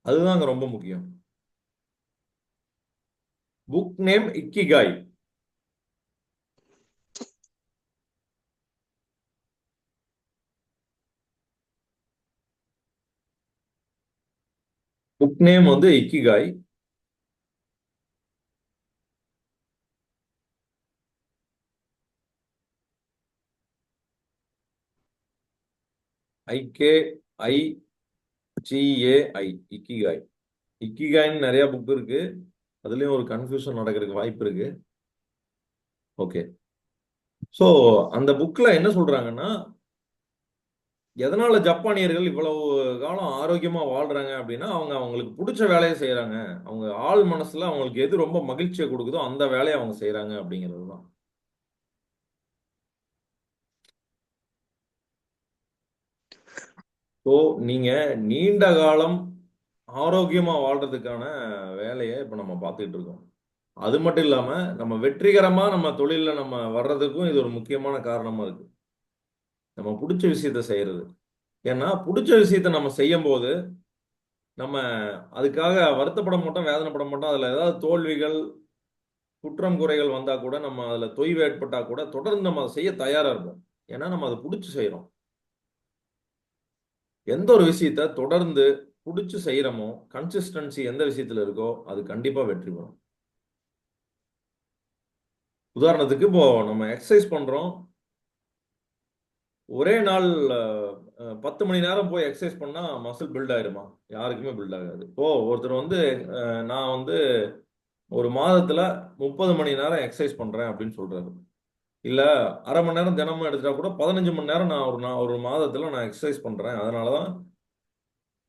அதுதான் அங்க ரொம்ப முக்கியம். Book name Ikigai. Book name வந்து இக்கிகாய். IKIGAI Ikigai. இக்கிகாய்ன்னு நிறைய புக் இருக்கு. அதுலயும் ஒரு கன்ஃபியூஷன் நடக்கிறதுக்கு வாய்ப்பு இருக்கு. ஓகே. சோ அந்த புக்ல என்ன சொல்றாங்கன்னா, எதனால ஜப்பானியர்கள் இவ்வளவு காலம் ஆரோக்கியமா வாழ்றாங்க அப்படின்னா, அவங்க அவங்களுக்கு பிடிச்ச வேலையை செய்யறாங்க. அவங்க ஆள் மனசுல அவங்களுக்கு எது ரொம்ப மகிழ்ச்சியை கொடுக்குதோ அந்த வேலையை அவங்க செய்யறாங்க அப்படிங்கிறது தான். ஸோ நீங்க நீண்ட காலம் ஆரோக்கியமா வாழ்றதுக்கான வேலையை இப்ப நம்ம பார்த்துட்டு இருக்கோம். அது மட்டும் இல்லாம நம்ம வெற்றிகரமா நம்ம தொழில்ல நம்ம வர்றதுக்கும் இது ஒரு முக்கியமான காரணமா இருக்கு. நம்ம பிடிச்ச விஷயத்த செய்யறது. ஏன்னா பிடிச்ச விஷயத்த நம்ம செய்யும் போது நம்ம அதுக்காக வருத்தப்பட மாட்டோம், வேதனைப்பட மாட்டோம். அதுல ஏதாவது தோல்விகள், குற்றம் குறைகள் வந்தா கூட நம்ம அதுல தொய்வு ஏற்பட்டா கூட தொடர்ந்து நம்ம அதை செய்ய தயாரா இருப்போம். ஏன்னா நம்ம அதை பிடிச்சி செய்யறோம். எந்த ஒரு விஷயத்த தொடர்ந்து பிடிச்சி செய்யறோமோ, கன்சிஸ்டன்சி எந்த விஷயத்துல இருக்கோ அது கண்டிப்பா வெற்றி பெறும். உதாரணத்துக்கு இப்போ நம்ம எக்ஸசைஸ் பண்றோம். ஒரே நாள் 10 மணி நேரம் போய் எக்ஸசைஸ் பண்ணா மசில் பில்ட் ஆயிருமா? யாருக்குமே பில்ட் ஆகாது. இப்போ ஒருத்தர் வந்து நான் வந்து ஒரு மாதத்துல 30 மணி நேரம் எக்ஸசைஸ் பண்றேன் அப்படின்னு சொல்றாரு. இல்ல அரை மணி நேரம் தினமும் எடுத்துட்டா கூட 15 மணி நேரம் நான் ஒரு மாதத்துல நான் எக்ஸசைஸ் பண்றேன். அதனாலதான்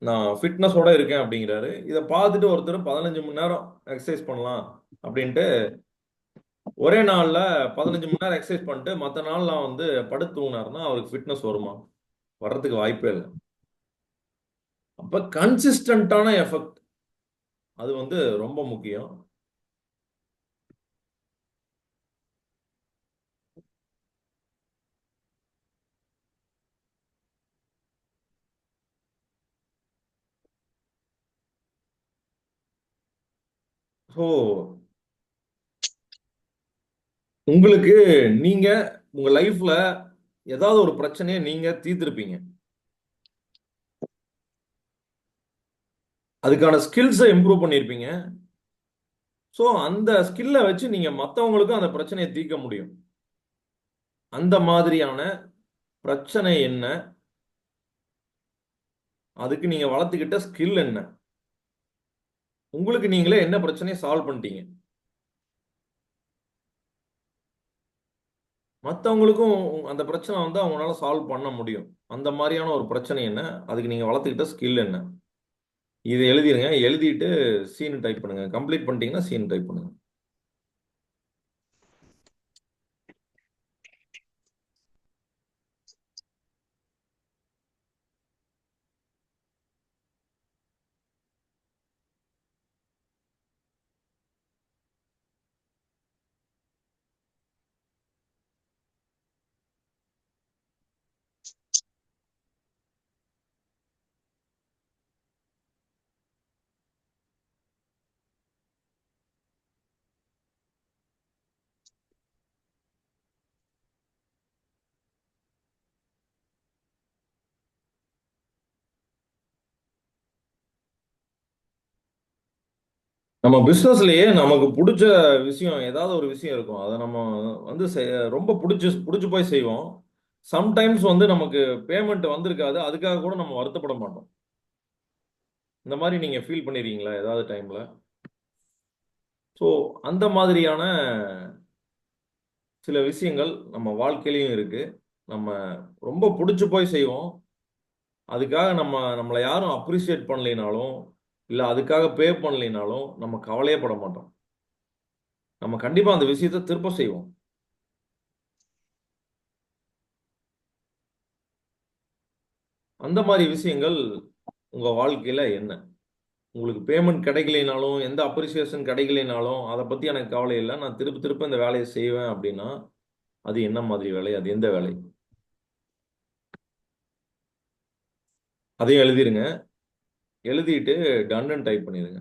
நான் ஃபிட்னஸோட இருக்கேன் அப்படிங்கிறாரு. இதை பார்த்துட்டு ஒருத்தர் 15 மணி நேரம் எக்ஸசைஸ் பண்ணலாம் அப்படின்ட்டு ஒரே நாள்ல 15 மணி நேரம் எக்ஸசைஸ் பண்ணிட்டு மற்ற நாள் நான் வந்து படுத்து தூங்கினாருன்னா அவருக்கு ஃபிட்னஸ் வருமா? வர்றதுக்கு வாய்ப்பே இல்லை. அப்ப கன்சிஸ்டன்டான எஃபெக்ட் அது வந்து ரொம்ப முக்கியம். ஸோ உங்களுக்கு நீங்க உங்க லைஃப்ல ஏதாவது ஒரு பிரச்சனையை நீங்க தீர்த்திருப்பீங்க. அதுக்கான ஸ்கில்ஸை இம்ப்ரூவ் பண்ணியிருப்பீங்க. ஸோ அந்த ஸ்கில்லை வச்சு நீங்க மற்றவங்களுக்கும் அந்த பிரச்சனையை தீர்க்க முடியும். அந்த மாதிரியான பிரச்சனை என்ன, அதுக்கு நீங்க வளர்த்துக்கிட்ட ஸ்கில் என்ன, உங்களுக்கு நீங்களே என்ன பிரச்சனையை சால்வ் பண்ணிட்டீங்க, மற்றவங்களுக்கும் அந்த பிரச்சனை வந்து அவங்களால சால்வ் பண்ண முடியும். அந்த மாதிரியான ஒரு பிரச்சனை என்ன, அதுக்கு நீங்க வளர்த்துக்கிட்ட ஸ்கில் என்ன, இதை எழுதிருங்க. எழுதிட்டு சீன் டைப் பண்ணுங்க. கம்ப்ளீட் பண்ணிட்டீங்கன்னா சீன் டைப் பண்ணுங்க. நம்ம பிசினஸ்லயே நமக்கு பிடிச்ச விஷயம், ஏதாவது ஒரு விஷயம் இருக்கும். அதை நம்ம வந்து ரொம்ப பிடிச்சு போய் செய்வோம். சம்டைம்ஸ் வந்து நமக்கு பேமெண்ட் வந்திருக்காது. அதுக்காக கூட நம்ம வருத்தப்பட மாட்டோம். இந்த மாதிரி நீங்க ஃபீல் பண்ணிருக்கீங்களா ஏதாவது டைம்ல? ஸோ அந்த மாதிரியான சில விஷயங்கள் நம்ம வாழ்க்கையிலையும் இருக்கு. நம்ம ரொம்ப பிடிச்சு போய் செய்வோம். அதுக்காக நம்மளை யாரும் அப்ரிசியேட் பண்ணலைனாலும், இல்லை அதுக்காக பே பண்ணலைனாலும் நம்ம கவலையே பட மாட்டோம். நம்ம கண்டிப்பா அந்த விஷயத்தை திருப்ப செய்வோம். அந்த மாதிரி விஷயங்கள் உங்க வாழ்க்கையில என்ன? உங்களுக்கு பேமெண்ட் கிடைக்கலைனாலும், எந்த அப்ரிசியேஷன் கிடைக்கலைனாலும் அதை பத்தி எனக்கு கவலை இல்லை, நான் திருப்ப திருப்ப இந்த வேலையை செய்வேன் அப்படின்னா அது என்ன மாதிரி வேலை, அது எந்த வேலை? அதையும் எழுதிருங்க. எழுதிட்டு டன்னு டைப் பண்ணிடுங்க.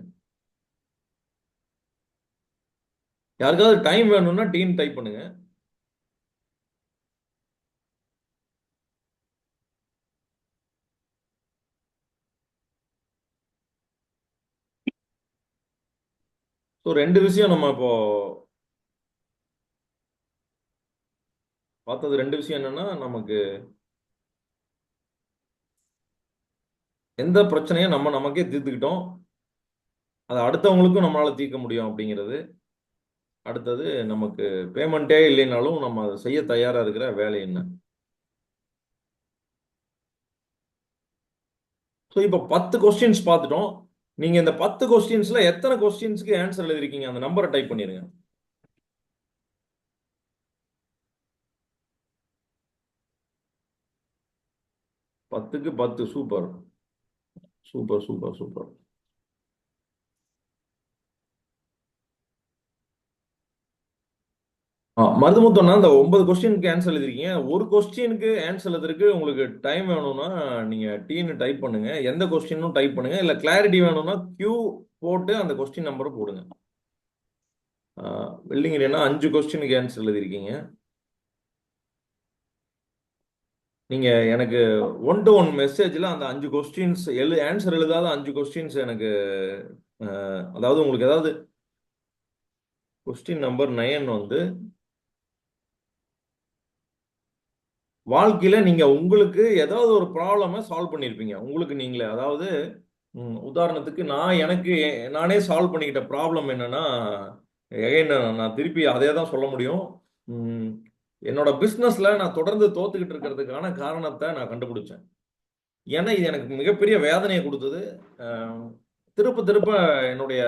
யாருக்காவது டைம் வேணும்னா டீன் டைப் பண்ணுங்க. ஸோ ரெண்டு விஷயம் நம்ம இப்போ பார்த்தது. ரெண்டு விஷயம் என்னன்னா, நமக்கு எந்த பிரச்சனையும் நம்ம நமக்கே தீர்த்துக்கிட்டோம், அதை அடுத்தவங்களுக்கும் நம்மளால தீர்க்க முடியும் அப்படிங்கிறது. அடுத்தது, நமக்கு பேமெண்ட்டே இல்லைனாலும் நம்ம அதை செய்ய தயாரா இருக்கிற வேலை என்ன. ஸோ இப்போ 10 கொஸ்டின்ஸ் பார்த்துட்டோம். நீங்க இந்த 10 கொஸ்டின்ஸ்ல எத்தனை கொஸ்டின்ஸ்க்கு ஆன்சர் எழுதிருக்கீங்க, அந்த நம்பரை டைப் பண்ணிருங்க. 10க்கு 10. Super super super super. மருதுமுத்தம்னா, இந்த 9 கொஸ்டினுக்கு ஆன்சர் எழுதிருக்கீங்க. ஒரு கொஸ்டினுக்கு ஆன்சர் எழுதுறதுக்கு உங்களுக்கு டைம் வேணும்னா நீங்க டீன்னு டைப் பண்ணுங்க. எந்த கொஸ்டினும் டைப் பண்ணுங்க. இல்ல கிளாரிட்டி வேணும்னா கியூ போட்டு அந்த கொஸ்டின் நம்பரை போடுங்க. வெள்ளிங்கிரினா 5 கொஸ்டினுக்கு ஆன்சர் எழுதிருக்கீங்க. நீங்க எனக்கு 1-to-1 மெசேஜ்ல அந்த 5 கொஸ்டின்ஸ் ஆன்சர் எழுதாத 5 கொஸ்டின்ஸ் எனக்கு, அதாவது உங்களுக்கு ஏதாவது கொஸ்டின் நம்பர் 9 வந்து வாழ்க்கையில நீங்க உங்களுக்கு ஏதாவது ஒரு ப்ராப்ளமை சால்வ் பண்ணியிருப்பீங்க உங்களுக்கு நீங்களே. அதாவது உதாரணத்துக்கு எனக்கு நானே சால்வ் பண்ணிக்கிட்ட ப்ராப்ளம் என்னன்னா, எகைன் நான் திருப்பி அதே தான் சொல்ல முடியும். ம், என்னோட பிஸ்னஸ்ல நான் தொடர்ந்து தோத்துக்கிட்டு இருக்கிறதுக்கான காரணத்தை நான் கண்டுபிடிச்சேன். ஏன்னா இது எனக்கு மிகப்பெரிய வேதனையை கொடுத்தது. அஹ், திருப்ப திருப்ப என்னுடைய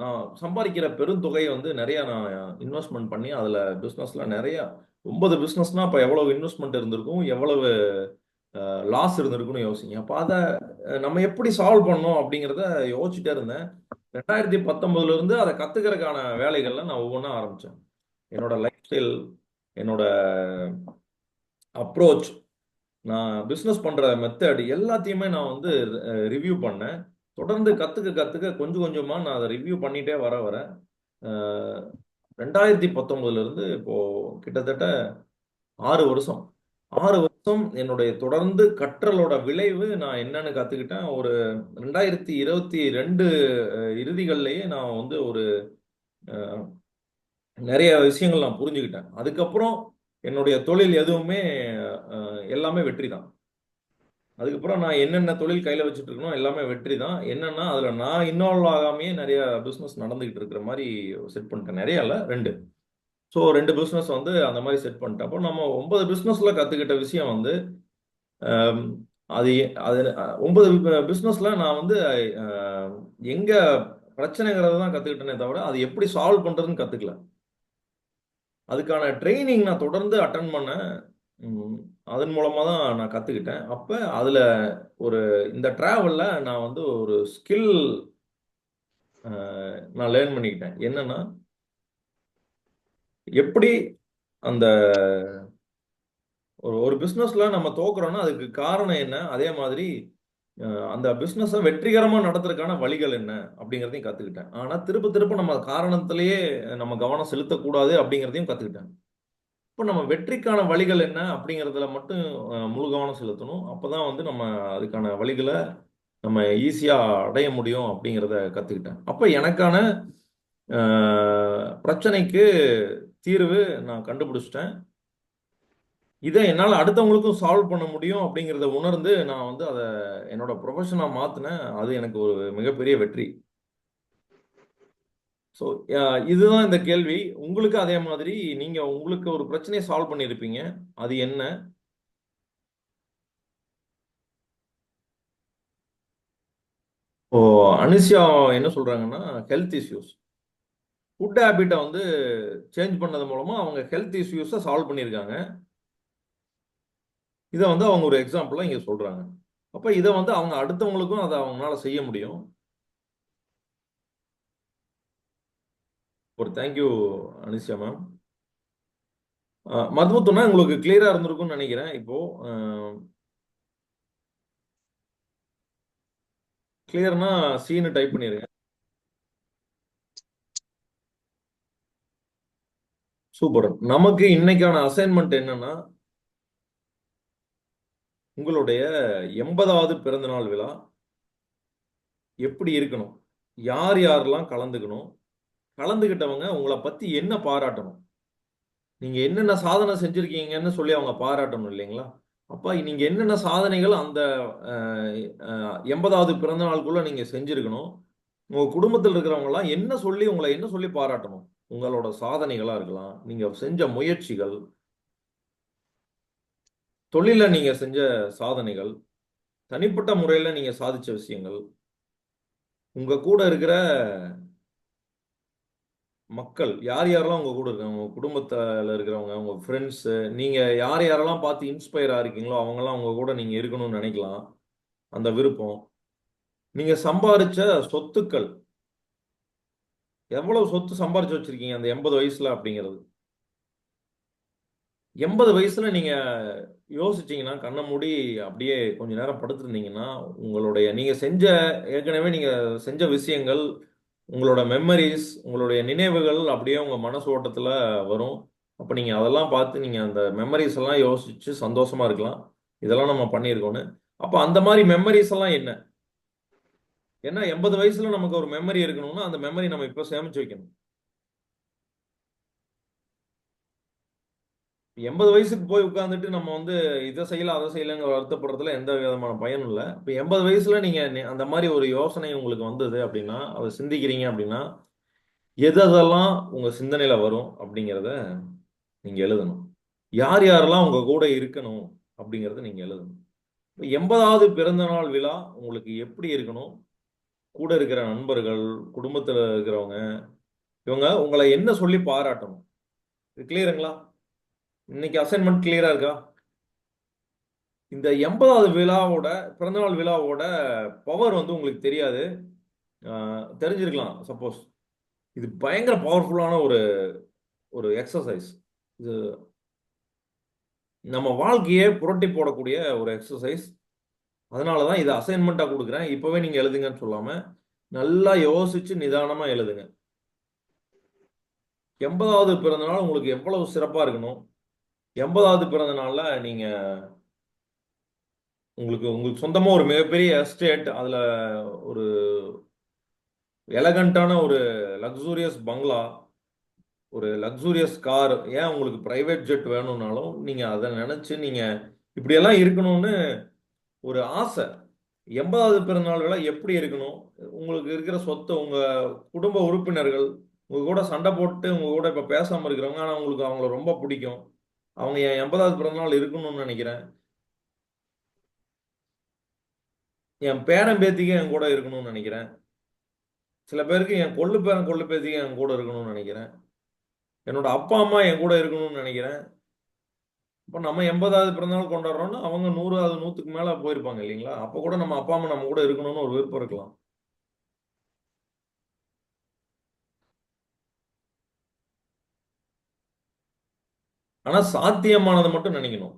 நான் சம்பாதிக்கிற பெருந்தொகையை வந்து நிறைய நான் இன்வெஸ்ட்மெண்ட் பண்ணி அதில் பிஸ்னஸ்ல நிறைய 9 பிஸ்னஸ்னா அப்போ எவ்வளவு இன்வெஸ்ட்மெண்ட் இருந்திருக்கும், எவ்வளவு லாஸ் இருந்திருக்குன்னு யோசிங்க. அப்போ அதை நம்ம எப்படி சால்வ் பண்ணோம் அப்படிங்கிறத யோசிச்சுட்டே இருந்தேன். 2019 இருந்து அதை கத்துக்கிறதுக்கான வேலைகள்ல நான் ஒவ்வொன்றா ஆரம்பிச்சேன். என்னோட லைஃப் ஸ்டைல், என்னோட அப்ரோச், நான் பிஸ்னஸ் பண்ற மெத்தட் எல்லாத்தையுமே நான் வந்து ரிவ்யூ பண்ணேன். தொடர்ந்து கத்துக்க கத்துக்க கொஞ்சம் கொஞ்சமா நான் அதை ரிவ்யூ பண்ணிட்டே வர வர 2019 இருந்து இப்போ கிட்டத்தட்ட 6 வருஷம். 6 வருஷம் என்னுடைய தொடர்ந்து கற்றலோட விளைவு நான் என்னன்னு கத்துக்கிட்டேன். ஒரு 2022 இறுதிகள்லயே நான் வந்து ஒரு நிறைய விஷயங்கள் நான் புரிஞ்சுக்கிட்டேன். அதுக்கப்புறம் என்னுடைய தொழில் எதுவுமே எல்லாமே வெற்றி தான். அதுக்கப்புறம் நான் என்னென்ன தொழில் கையில வச்சுட்டு இருக்கனோ எல்லாமே வெற்றி தான். என்னன்னா அதுல நான் இன்வால்வ் ஆகாமயே நிறைய பிசினஸ் நடந்துகிட்டு இருக்கிற மாதிரி செட் பண்ணிட்டேன். நிறைய இல்ல, 2. ஸோ 2 பிசினஸ் வந்து அந்த மாதிரி செட் பண்ணிட்டேன். அப்போ நம்ம 9 பிசினஸ்ல கத்துக்கிட்ட விஷயம் வந்து ஆம், அது அது 9 பிசினஸ்ல நான் வந்து அஹ், எங்க பிரச்சனைங்கிறத தான் கத்துக்கிட்டேனே தவிர அது எப்படி சால்வ் பண்றதுன்னு கத்துக்கல. அதுக்கான ட்ரைனிங் நான் தொடர்ந்து அட்டன் பண்ணேன். ம், அதன் மூலமா தான் நான் கத்துக்கிட்டேன். அப்ப அதுல ஒரு இந்த டிராவல்ல நான் வந்து ஒரு ஸ்கில் நான் லேர்ன் பண்ணிக்கிட்டேன். என்னன்னா எப்படி அந்த ஒரு பிசினஸ்ல நம்ம தோக்குறோம்னா அதுக்கு காரணம் என்ன, அதே மாதிரி அந்த பிசினஸை வெற்றிகரமா நடத்துறதுக்கான வழிகள் என்ன அப்படிங்கிறதையும் கத்துக்கிட்டேன். ஆனா திரும்ப திரும்ப நம்ம காரணத்திலேயே நம்ம கவனம் செலுத்தக்கூடாது அப்படிங்கிறதையும் கத்துக்கிட்டேன். இப்போ நம்ம வெற்றிக்கான வழிகள் என்ன அப்படிங்கிறதுல மட்டும் முழு கவனம் செலுத்தணும். அப்பதான் வந்து நம்ம அதுக்கான வழிகளை நம்ம ஈஸியா அடைய முடியும் அப்படிங்கிறத கத்துக்கிட்டேன். அப்ப எனக்கான பிரச்சனைக்கு தீர்வு நான் கண்டுபிடிச்சிட்டேன். இதை என்னால் அடுத்தவங்களுக்கும் சால்வ் பண்ண முடியும் அப்படிங்கிறத உணர்ந்து நான் வந்து அதை என்னோட ப்ரொஃபஷனாக மாற்றினேன். அது எனக்கு ஒரு மிகப்பெரிய வெற்றி. ஸோ இதுதான் இந்த கேள்வி. உங்களுக்கு அதே மாதிரி நீங்க உங்களுக்கு ஒரு பிரச்சனையை சால்வ் பண்ணியிருப்பீங்க. அது என்ன? இப்போ அனுஷியா என்ன சொல்றாங்கன்னா ஹெல்த் இஷ்யூஸ், ஃபுட் ஹேபிட்டை வந்து சேஞ்ச் பண்ணது மூலமா அவங்க ஹெல்த் இஷ்யூஸை சால்வ் பண்ணியிருக்காங்க. இதை வந்து அவங்க ஒரு எக்ஸாம்பிளா இங்க சொல்றாங்க. அப்ப இதை வந்து அவங்க அடுத்தவங்களுக்கும் அதை அவங்களால செய்ய முடியும். ஒரு தேங்க்யூ அனுஷியா மேம். மதுமுத்துனா உங்களுக்கு கிளியரா இருந்திருக்கும்னு நினைக்கிறேன். இப்போ கிளியர்னா சீனு டைப் பண்ணிருங்க. சூப்பர். நமக்கு இன்னைக்கான அசைன்மெண்ட் என்னன்னா உங்களுடைய 80வது பிறந்தநாள் விழா எப்படி இருக்கணும், யார் யாரெல்லாம் கலந்துக்கணும், கலந்துக்கிட்டவங்க உங்களை பத்தி என்ன பாராட்டணும், நீங்க என்னென்ன சாதனை செஞ்சிருக்கீங்கன்னு சொல்லி அவங்க பாராட்டணும் இல்லைங்களா? அப்ப நீங்க என்னென்ன சாதனைகள் அந்த 80வது பிறந்த நாளுக்குள்ள நீங்க செஞ்சிருக்கணும். உங்க குடும்பத்தில் இருக்கிறவங்க எல்லாம் என்ன சொல்லி உங்களை என்ன சொல்லி பாராட்டணும். உங்களோட சாதனைகளா இருக்கலாம், நீங்க செஞ்ச முயற்சிகள், தொழில நீங்க செஞ்ச சாதனைகள், தனிப்பட்ட முறையில நீங்க சாதிச்ச விஷயங்கள், உங்க கூட இருக்கிற மக்கள் யார் யாரெல்லாம் உங்க கூட இருக்காங்க, உங்க குடும்பத்துல இருக்கிறவங்க, உங்க ஃப்ரெண்ட்ஸ், நீங்க யார் யாரெல்லாம் பார்த்து இன்ஸ்பயர் ஆயிருக்கீங்களோ அவங்கெல்லாம் உங்க கூட நீங்க இருக்கணும்னு நினைக்கலாம். அந்த விருப்பம், நீங்க சம்பாதிச்ச சொத்துக்கள், எவ்வளவு சொத்து சம்பாரிச்சு வச்சிருக்கீங்க அந்த 80 வயசுல அப்படிங்கிறது. 80 வயசுல நீங்க யோசிச்சீங்கன்னா கண்ணை மூடி அப்படியே கொஞ்ச நேரம் படுத்திருந்தீங்கன்னா உங்களுடைய நீங்க செஞ்ச ஏற்கனவே நீங்க செஞ்ச விஷயங்கள், உங்களோட மெமரிஸ், உங்களுடைய நினைவுகள் அப்படியே உங்க மனசு ஓட்டத்துல வரும். அப்ப நீங்க அதெல்லாம் பார்த்து நீங்க அந்த மெமரிஸ் எல்லாம் யோசிச்சு சந்தோஷமா இருக்கலாம். இதெல்லாம் நம்ம பண்ணியிருக்கோன்னு. அப்ப அந்த மாதிரி மெமரிஸ் எல்லாம் என்ன? ஏன்னா 80 வயசுல நமக்கு ஒரு மெமரி இருக்கணும்னா அந்த மெமரி நம்ம இப்ப சேமிச்சு வைக்கணும். 80 வயசுக்கு போய் உட்கார்ந்துட்டு நம்ம வந்து இதை செய்யலாம் அதை செய்யலங்கிற வருத்தப்படுறதுல எந்த விதமான பயனும் இல்லை. இப்போ 80 வயசுல நீங்க அந்த மாதிரி ஒரு யோசனை உங்களுக்கு வந்தது அப்படின்னா, அதை சிந்திக்கிறீங்க அப்படின்னா, எதெல்லாம் உங்க சிந்தனையில வரும் அப்படிங்கிறத நீங்க எழுதணும். யார் யாரெல்லாம் உங்க கூட இருக்கணும் அப்படிங்கிறத நீங்க எழுதணும். 80வது பிறந்த நாள் விழா உங்களுக்கு எப்படி இருக்கணும்? கூட இருக்கிற நண்பர்கள், குடும்பத்துல இருக்கிறவங்க, இவங்க உங்களை என்ன சொல்லி பாராட்டணும்? இது கிளியருங்களா? இன்னைக்கு அசைன்மெண்ட் கிளியரா இருக்கா? இந்த 80வது விழாவோட பிறந்தநாள் விழாவோட பவர் வந்து உங்களுக்கு தெரியாது, தெரிஞ்சிருக்கலாம். சப்போஸ் இது பயங்கர பவர்ஃபுல்லான ஒரு ஒரு எக்ஸசைஸ். இது நம்ம வாழ்க்கையே புரட்டி போடக்கூடிய ஒரு எக்ஸசைஸ். அதனால தான் இதை அசைன்மெண்ட்டாக கொடுக்குறேன். இப்போவே நீங்கள் எழுதுங்கன்னு சொல்லாமல் நல்லா யோசிச்சு நிதானமாக எழுதுங்க. 80வது பிறந்தநாள் உங்களுக்கு எவ்வளவு சிறப்பாக இருக்கணும், 80வது பிறந்த நாளில் நீங்கள் உங்களுக்கு சொந்தமா ஒரு மிகப்பெரிய எஸ்டேட், அதுல ஒரு எலகண்டான ஒரு லக்ஸூரியஸ் பங்களா, ஒரு லக்ஸூரியஸ் கார், ஏன் உங்களுக்கு பிரைவேட் ஜெட் வேணும்னாலும் நீங்க அதை நினைச்சு நீங்க இப்படியெல்லாம் இருக்கணும்னு ஒரு ஆசை. 80வது பிறந்தநாள் விழா எப்படி இருக்கணும்? உங்களுக்கு இருக்கிற சொத்து, உங்க குடும்ப உறுப்பினர்கள் உங்க கூட சண்டை போட்டு உங்க கூட இப்ப பேசாம இருக்கிறவங்க, ஆனா உங்களுக்கு அவங்கள ரொம்ப பிடிக்கும். அவங்க என் 80வது பிறந்தநாள் இருக்கணும்னு நினைக்கிறேன். என் பேரன் பேத்திக்கு என் கூட இருக்கணும்னு நினைக்கிறேன். சில பேருக்கு என் கொள்ளு பேரன் கொள்ளு பேத்திக்கு என் கூட இருக்கணும்னு நினைக்கிறேன். என்னோட அப்பா அம்மா என் கூட இருக்கணும்னு நினைக்கிறேன். இப்போ நம்ம 80வது பிறந்தநாள் கொண்டாடுறோம்னா அவங்க 100வது 100க்கு மேல போயிருப்பாங்க இல்லைங்களா? அப்ப கூட நம்ம அப்பா அம்மா நம்ம கூட இருக்கணும்னு ஒரு விருப்பம் இருக்கலாம். ஆனா சாத்தியமானதை மட்டும் நினைக்கணும்.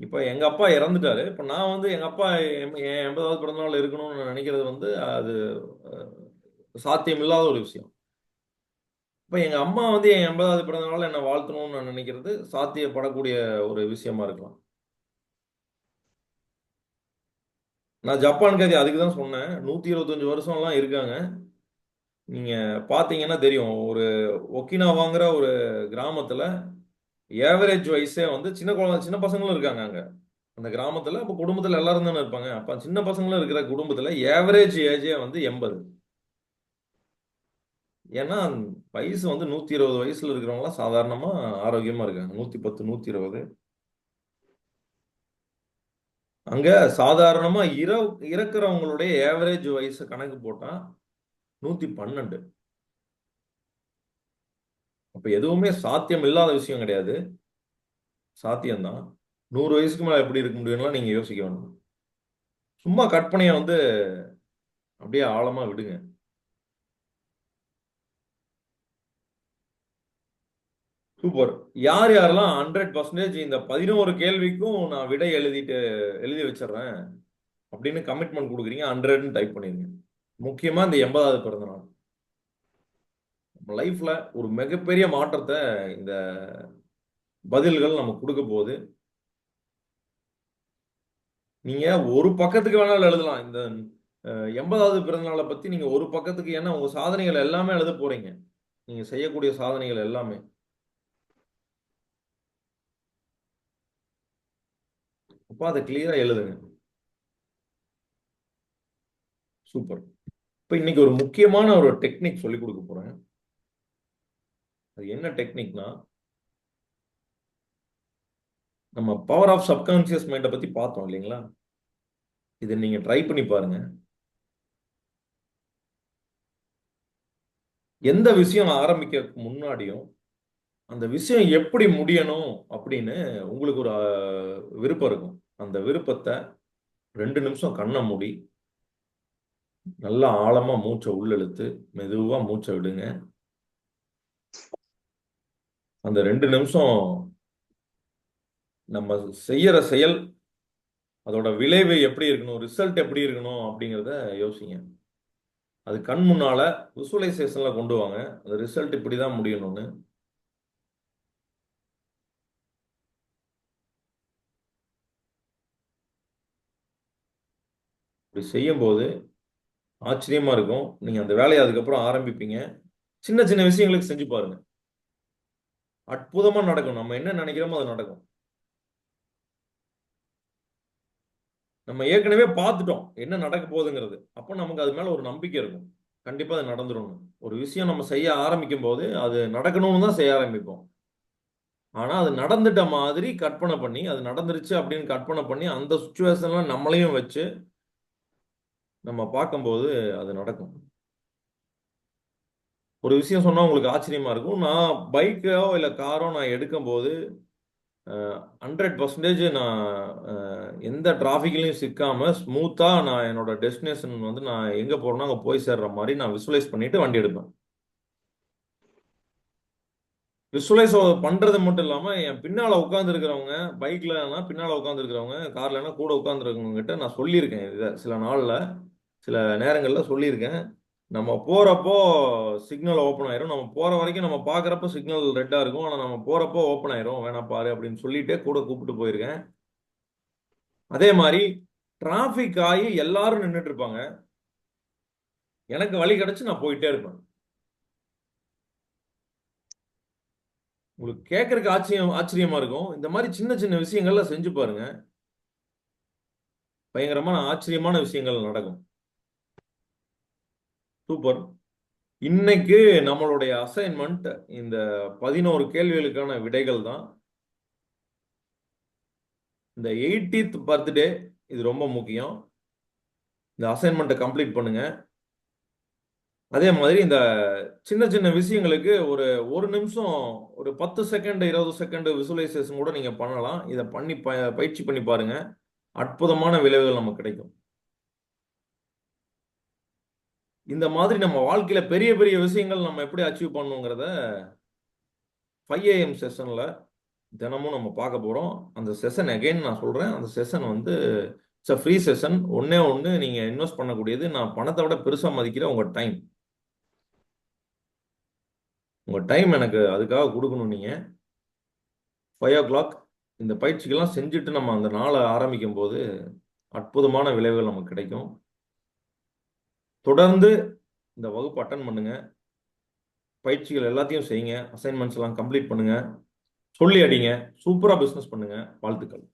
இப்போ எங்க அப்பா இறந்துட்டாரு. இப்போ நான் வந்து எங்க அப்பா என் 80வது பிறந்தநாள் இருக்கணும்னு நினைக்கிறது வந்து அது சாத்தியம் இல்லாத ஒரு விஷயம். இப்போ எங்க அம்மா வந்து என் 80வது பிறந்தநாள் என்னை வாழ்த்தணும்னு நான் நினைக்கிறது சாத்தியப்படக்கூடிய ஒரு விஷயமா இருக்கலாம். நான் ஜப்பான் கதை அதுக்கு தான் சொன்னேன். 125 வருஷம்லாம் இருக்காங்க. நீங்க பாத்தீங்கன்னா தெரியும். ஒரு ஒக்கினாவாங்கிற ஒரு கிராமத்துல ஏவரேஜ் வயசே வந்து சின்ன பசங்களும் இருக்காங்க அங்க அந்த கிராமத்துல. அப்ப குடும்பத்துல எல்லாரும் தானே இருப்பாங்க. அப்ப சின்ன பசங்களும் இருக்கிற குடும்பத்துல ஏவரேஜ் ஏஜே வந்து 80. ஏன்னா வயசு வந்து 120 வயசுல இருக்கிறவங்களாம் சாதாரணமா ஆரோக்கியமா இருக்காங்க. 110 120. அங்க சாதாரணமா இறக்குறவங்களுடைய ஏவரேஜ் வயசு கணக்கு போட்டா 112. அப்ப எதுவுமே சாத்தியம் இல்லாத விஷயம் கிடையாது, சாத்தியம்தான். 100 வயசுக்கு மேல எப்படி இருக்க முடியும்லாம் நீங்க யோசிக்க வேண்டாம். சும்மா கற்பனையை வந்து அப்படியே ஆழமா விடுங்க. சூப்பர். யார் யாரெல்லாம் 100% இந்த 11 கேள்விக்கும் நான் விடை எழுதி வச்சிடுறேன் அப்படின்னு கமிட்மெண்ட் கொடுக்குறீங்க, 100ன்னு டைப் பண்ணிருங்க. முக்கியமா இந்த 80வது பிறந்த நாள் நம்ம லைஃப்ல ஒரு மிகப்பெரிய மாற்றத்தை இந்த பதில்கள் நமக்கு கொடுக்க போகுது. நீங்க ஒரு பக்கத்துக்கு வேணாலும் எழுதலாம். இந்த 80வது பிறந்தநாளை பத்தி நீங்க ஒரு பக்கத்துக்கு, ஏன்னா உங்க சாதனைகள் எல்லாமே எழுத போறீங்க. நீங்க செய்யக்கூடிய சாதனைகள் எல்லாமே. அப்ப அதை கிளியரா எழுதுங்க. சூப்பர். இப்ப இன்னைக்கு ஒரு முக்கியமான ஒரு டெக்னிக் சொல்லி கொடுக்க போறேன். அது என்ன டெக்னிக்னா, நம்ம பவர் ஆஃப் சப்கான்சியஸ் மைண்டை பத்தி பார்த்தோம் இல்லைங்களா? இதை நீங்க ட்ரை பண்ணி பாருங்க. எந்த விஷயம் ஆரம்பிக்கிறதுக்கு முன்னாடியும் அந்த விஷயம் எப்படி முடியணும் அப்படின்னு உங்களுக்கு ஒரு விருப்பம் இருக்கும். அந்த விருப்பத்தை 2 நிமிஷம் கண்ணை மூடி நல்லா ஆழமா மூச்சை உள்ளெழுத்து மெதுவா மூச்சை விடுங்க. அந்த 2 நிமிஷம் நம்ம செய்யற செயல், அதோட விளைவு எப்படி இருக்கணும், ரிசல்ட் எப்படி இருக்கணும் அப்படிங்கிறத யோசிங்க. அது கண் முன்னால விசுவலைசேஷன்ல கொண்டு வாங்க. அந்த ரிசல்ட் இப்படிதான் முடியணும்னு. இப்படி செய்யும்போது ஆச்சரியமா இருக்கும். நீங்க அந்த வேலையை அதுக்கப்புறம் ஆரம்பிப்பீங்க. சின்ன சின்ன விஷயங்களுக்கு செஞ்சு பாருங்க, அற்புதமா நடக்கும். நம்ம என்ன நினைக்கிறோமோ அது நடக்கும். நம்ம ஏற்கனவே பார்த்துட்டோம் என்ன நடக்க போகுதுங்கிறது. அப்போ நமக்கு அது மேல ஒரு நம்பிக்கை இருக்கும், கண்டிப்பா அது நடந்துரும். ஒரு விஷயம் நம்ம செய்ய ஆரம்பிக்கும் போது அது நடக்கணும்னு தான் செய்ய ஆரம்பிப்போம். ஆனா அது நடந்துட்ட மாதிரி கற்பனை பண்ணி, அது நடந்துருச்சு அப்படின்னு கற்பனை பண்ணி அந்த சுச்சுவேஷன்ல நம்மளையும் வச்சு நம்ம பார்க்கும்போது அது நடக்கும். ஒரு விஷயம் சொன்னா உங்களுக்கு ஆச்சரியமா இருக்கும். நான் பைக்கோ இல்ல காரோ நான் எடுக்கும்போது 100% நான் எந்த டிராஃபிக்லையும் சிக்காம ஸ்மூத்தா நான் என்னோட டெஸ்டினேஷன் வந்து நான் எங்க போறேனோ அங்க போய் சேர்ற மாதிரி நான் விசுவலைஸ் பண்ணிட்டு வண்டி எடுப்பேன். விசுவலைஸ் பண்றது மட்டும் இல்லாம என் பின்னால உட்கார்ந்து இருக்கிறவங்க, பைக்லனா பின்னால உட்கார்ந்து இருக்கிறவங்க, கார்லனா கூட உட்கார்ந்து இருக்கிறவங்க கிட்ட நான் சொல்லியிருக்கேன். இதை சில நாள்ல சில நேரங்கள்ல சொல்லியிருக்கேன். நம்ம போறப்போ சிக்னல் ஓப்பன் ஆயிரும். நம்ம போற வரைக்கும் நம்ம பாக்குறப்ப சிக்னல் ரெட்டா இருக்கும். ஆனா நம்ம போறப்போ ஓப்பன் ஆயிரும், வேணா பாரு அப்படின்னு சொல்லிட்டே கூட கூப்பிட்டு போயிருக்கேன். அதே மாதிரி டிராஃபிக் ஆகி எல்லாரும் நின்றுட்டு இருப்பாங்க. எனக்கு வழி கிடைச்சு நான் போயிட்டே இருப்பேன். உங்களுக்கு கேட்கறதுக்கு ஆச்சரியமா இருக்கும். இந்த மாதிரி சின்ன சின்ன விஷயங்கள்ல செஞ்சு பாருங்க. பயங்கரமான ஆச்சரியமான விஷயங்கள் நடக்கும். சூப்பர். இன்னைக்கு நம்மளுடைய அசைன்மெண்ட் இந்த 11 கேள்விகளுக்கான விடைகள் தான். இந்த 80th பர்த்டே இது ரொம்ப முக்கியம். இந்த அசைன்மெண்ட்டை கம்ப்ளீட் பண்ணுங்க. அதே மாதிரி இந்த சின்ன சின்ன விஷயங்களுக்கு ஒரு நிமிஷம், ஒரு 10 செகண்ட் 20 செகண்ட் விசுவலைசேஷன் கூட நீங்க பண்ணலாம். இதை பண்ணி பயிற்சி பண்ணி பாருங்க. அற்புதமான விளைவுகள் நமக்கு கிடைக்கும். இந்த மாதிரி நம்ம வாழ்க்கையில பெரிய பெரிய விஷயங்கள் நம்ம எப்படி அச்சீவ் பண்ணுங்கிறத 5 AM செஷன்ல தினமும் நம்ம பார்க்க போறோம். அந்த செஷன் அகைன் நான் சொல்றேன், அந்த செஷன் வந்து இட்ஸ் ஃப்ரீ செஷன். ஒன்னே ஒன்று நீங்க இன்வெஸ்ட் பண்ணக்கூடியது, நான் பணத்தை விட பெருசா மதிக்கிற உங்க டைம். உங்க டைம் எனக்கு அதுக்காக கொடுக்கணும். நீங்க 5 o'clock இந்த பயிற்சிகள்லாம் செஞ்சுட்டு நம்ம அந்த நாளை ஆரம்பிக்கும் போது அற்புதமான விளைவுகள் நமக்கு கிடைக்கும். தொடர்ந்து இந்த வகுப்பு அட்டன் பண்ணுங்க. பயிற்சிகள் எல்லாத்தையும் செய்யுங்க. அசைன்மெண்ட்ஸ் எல்லாம் கம்ப்ளீட் பண்ணுங்க. சொல்லி அடிங்க. சூப்பரா பிசினஸ் பண்ணுங்க. வாழ்த்துக்கள்.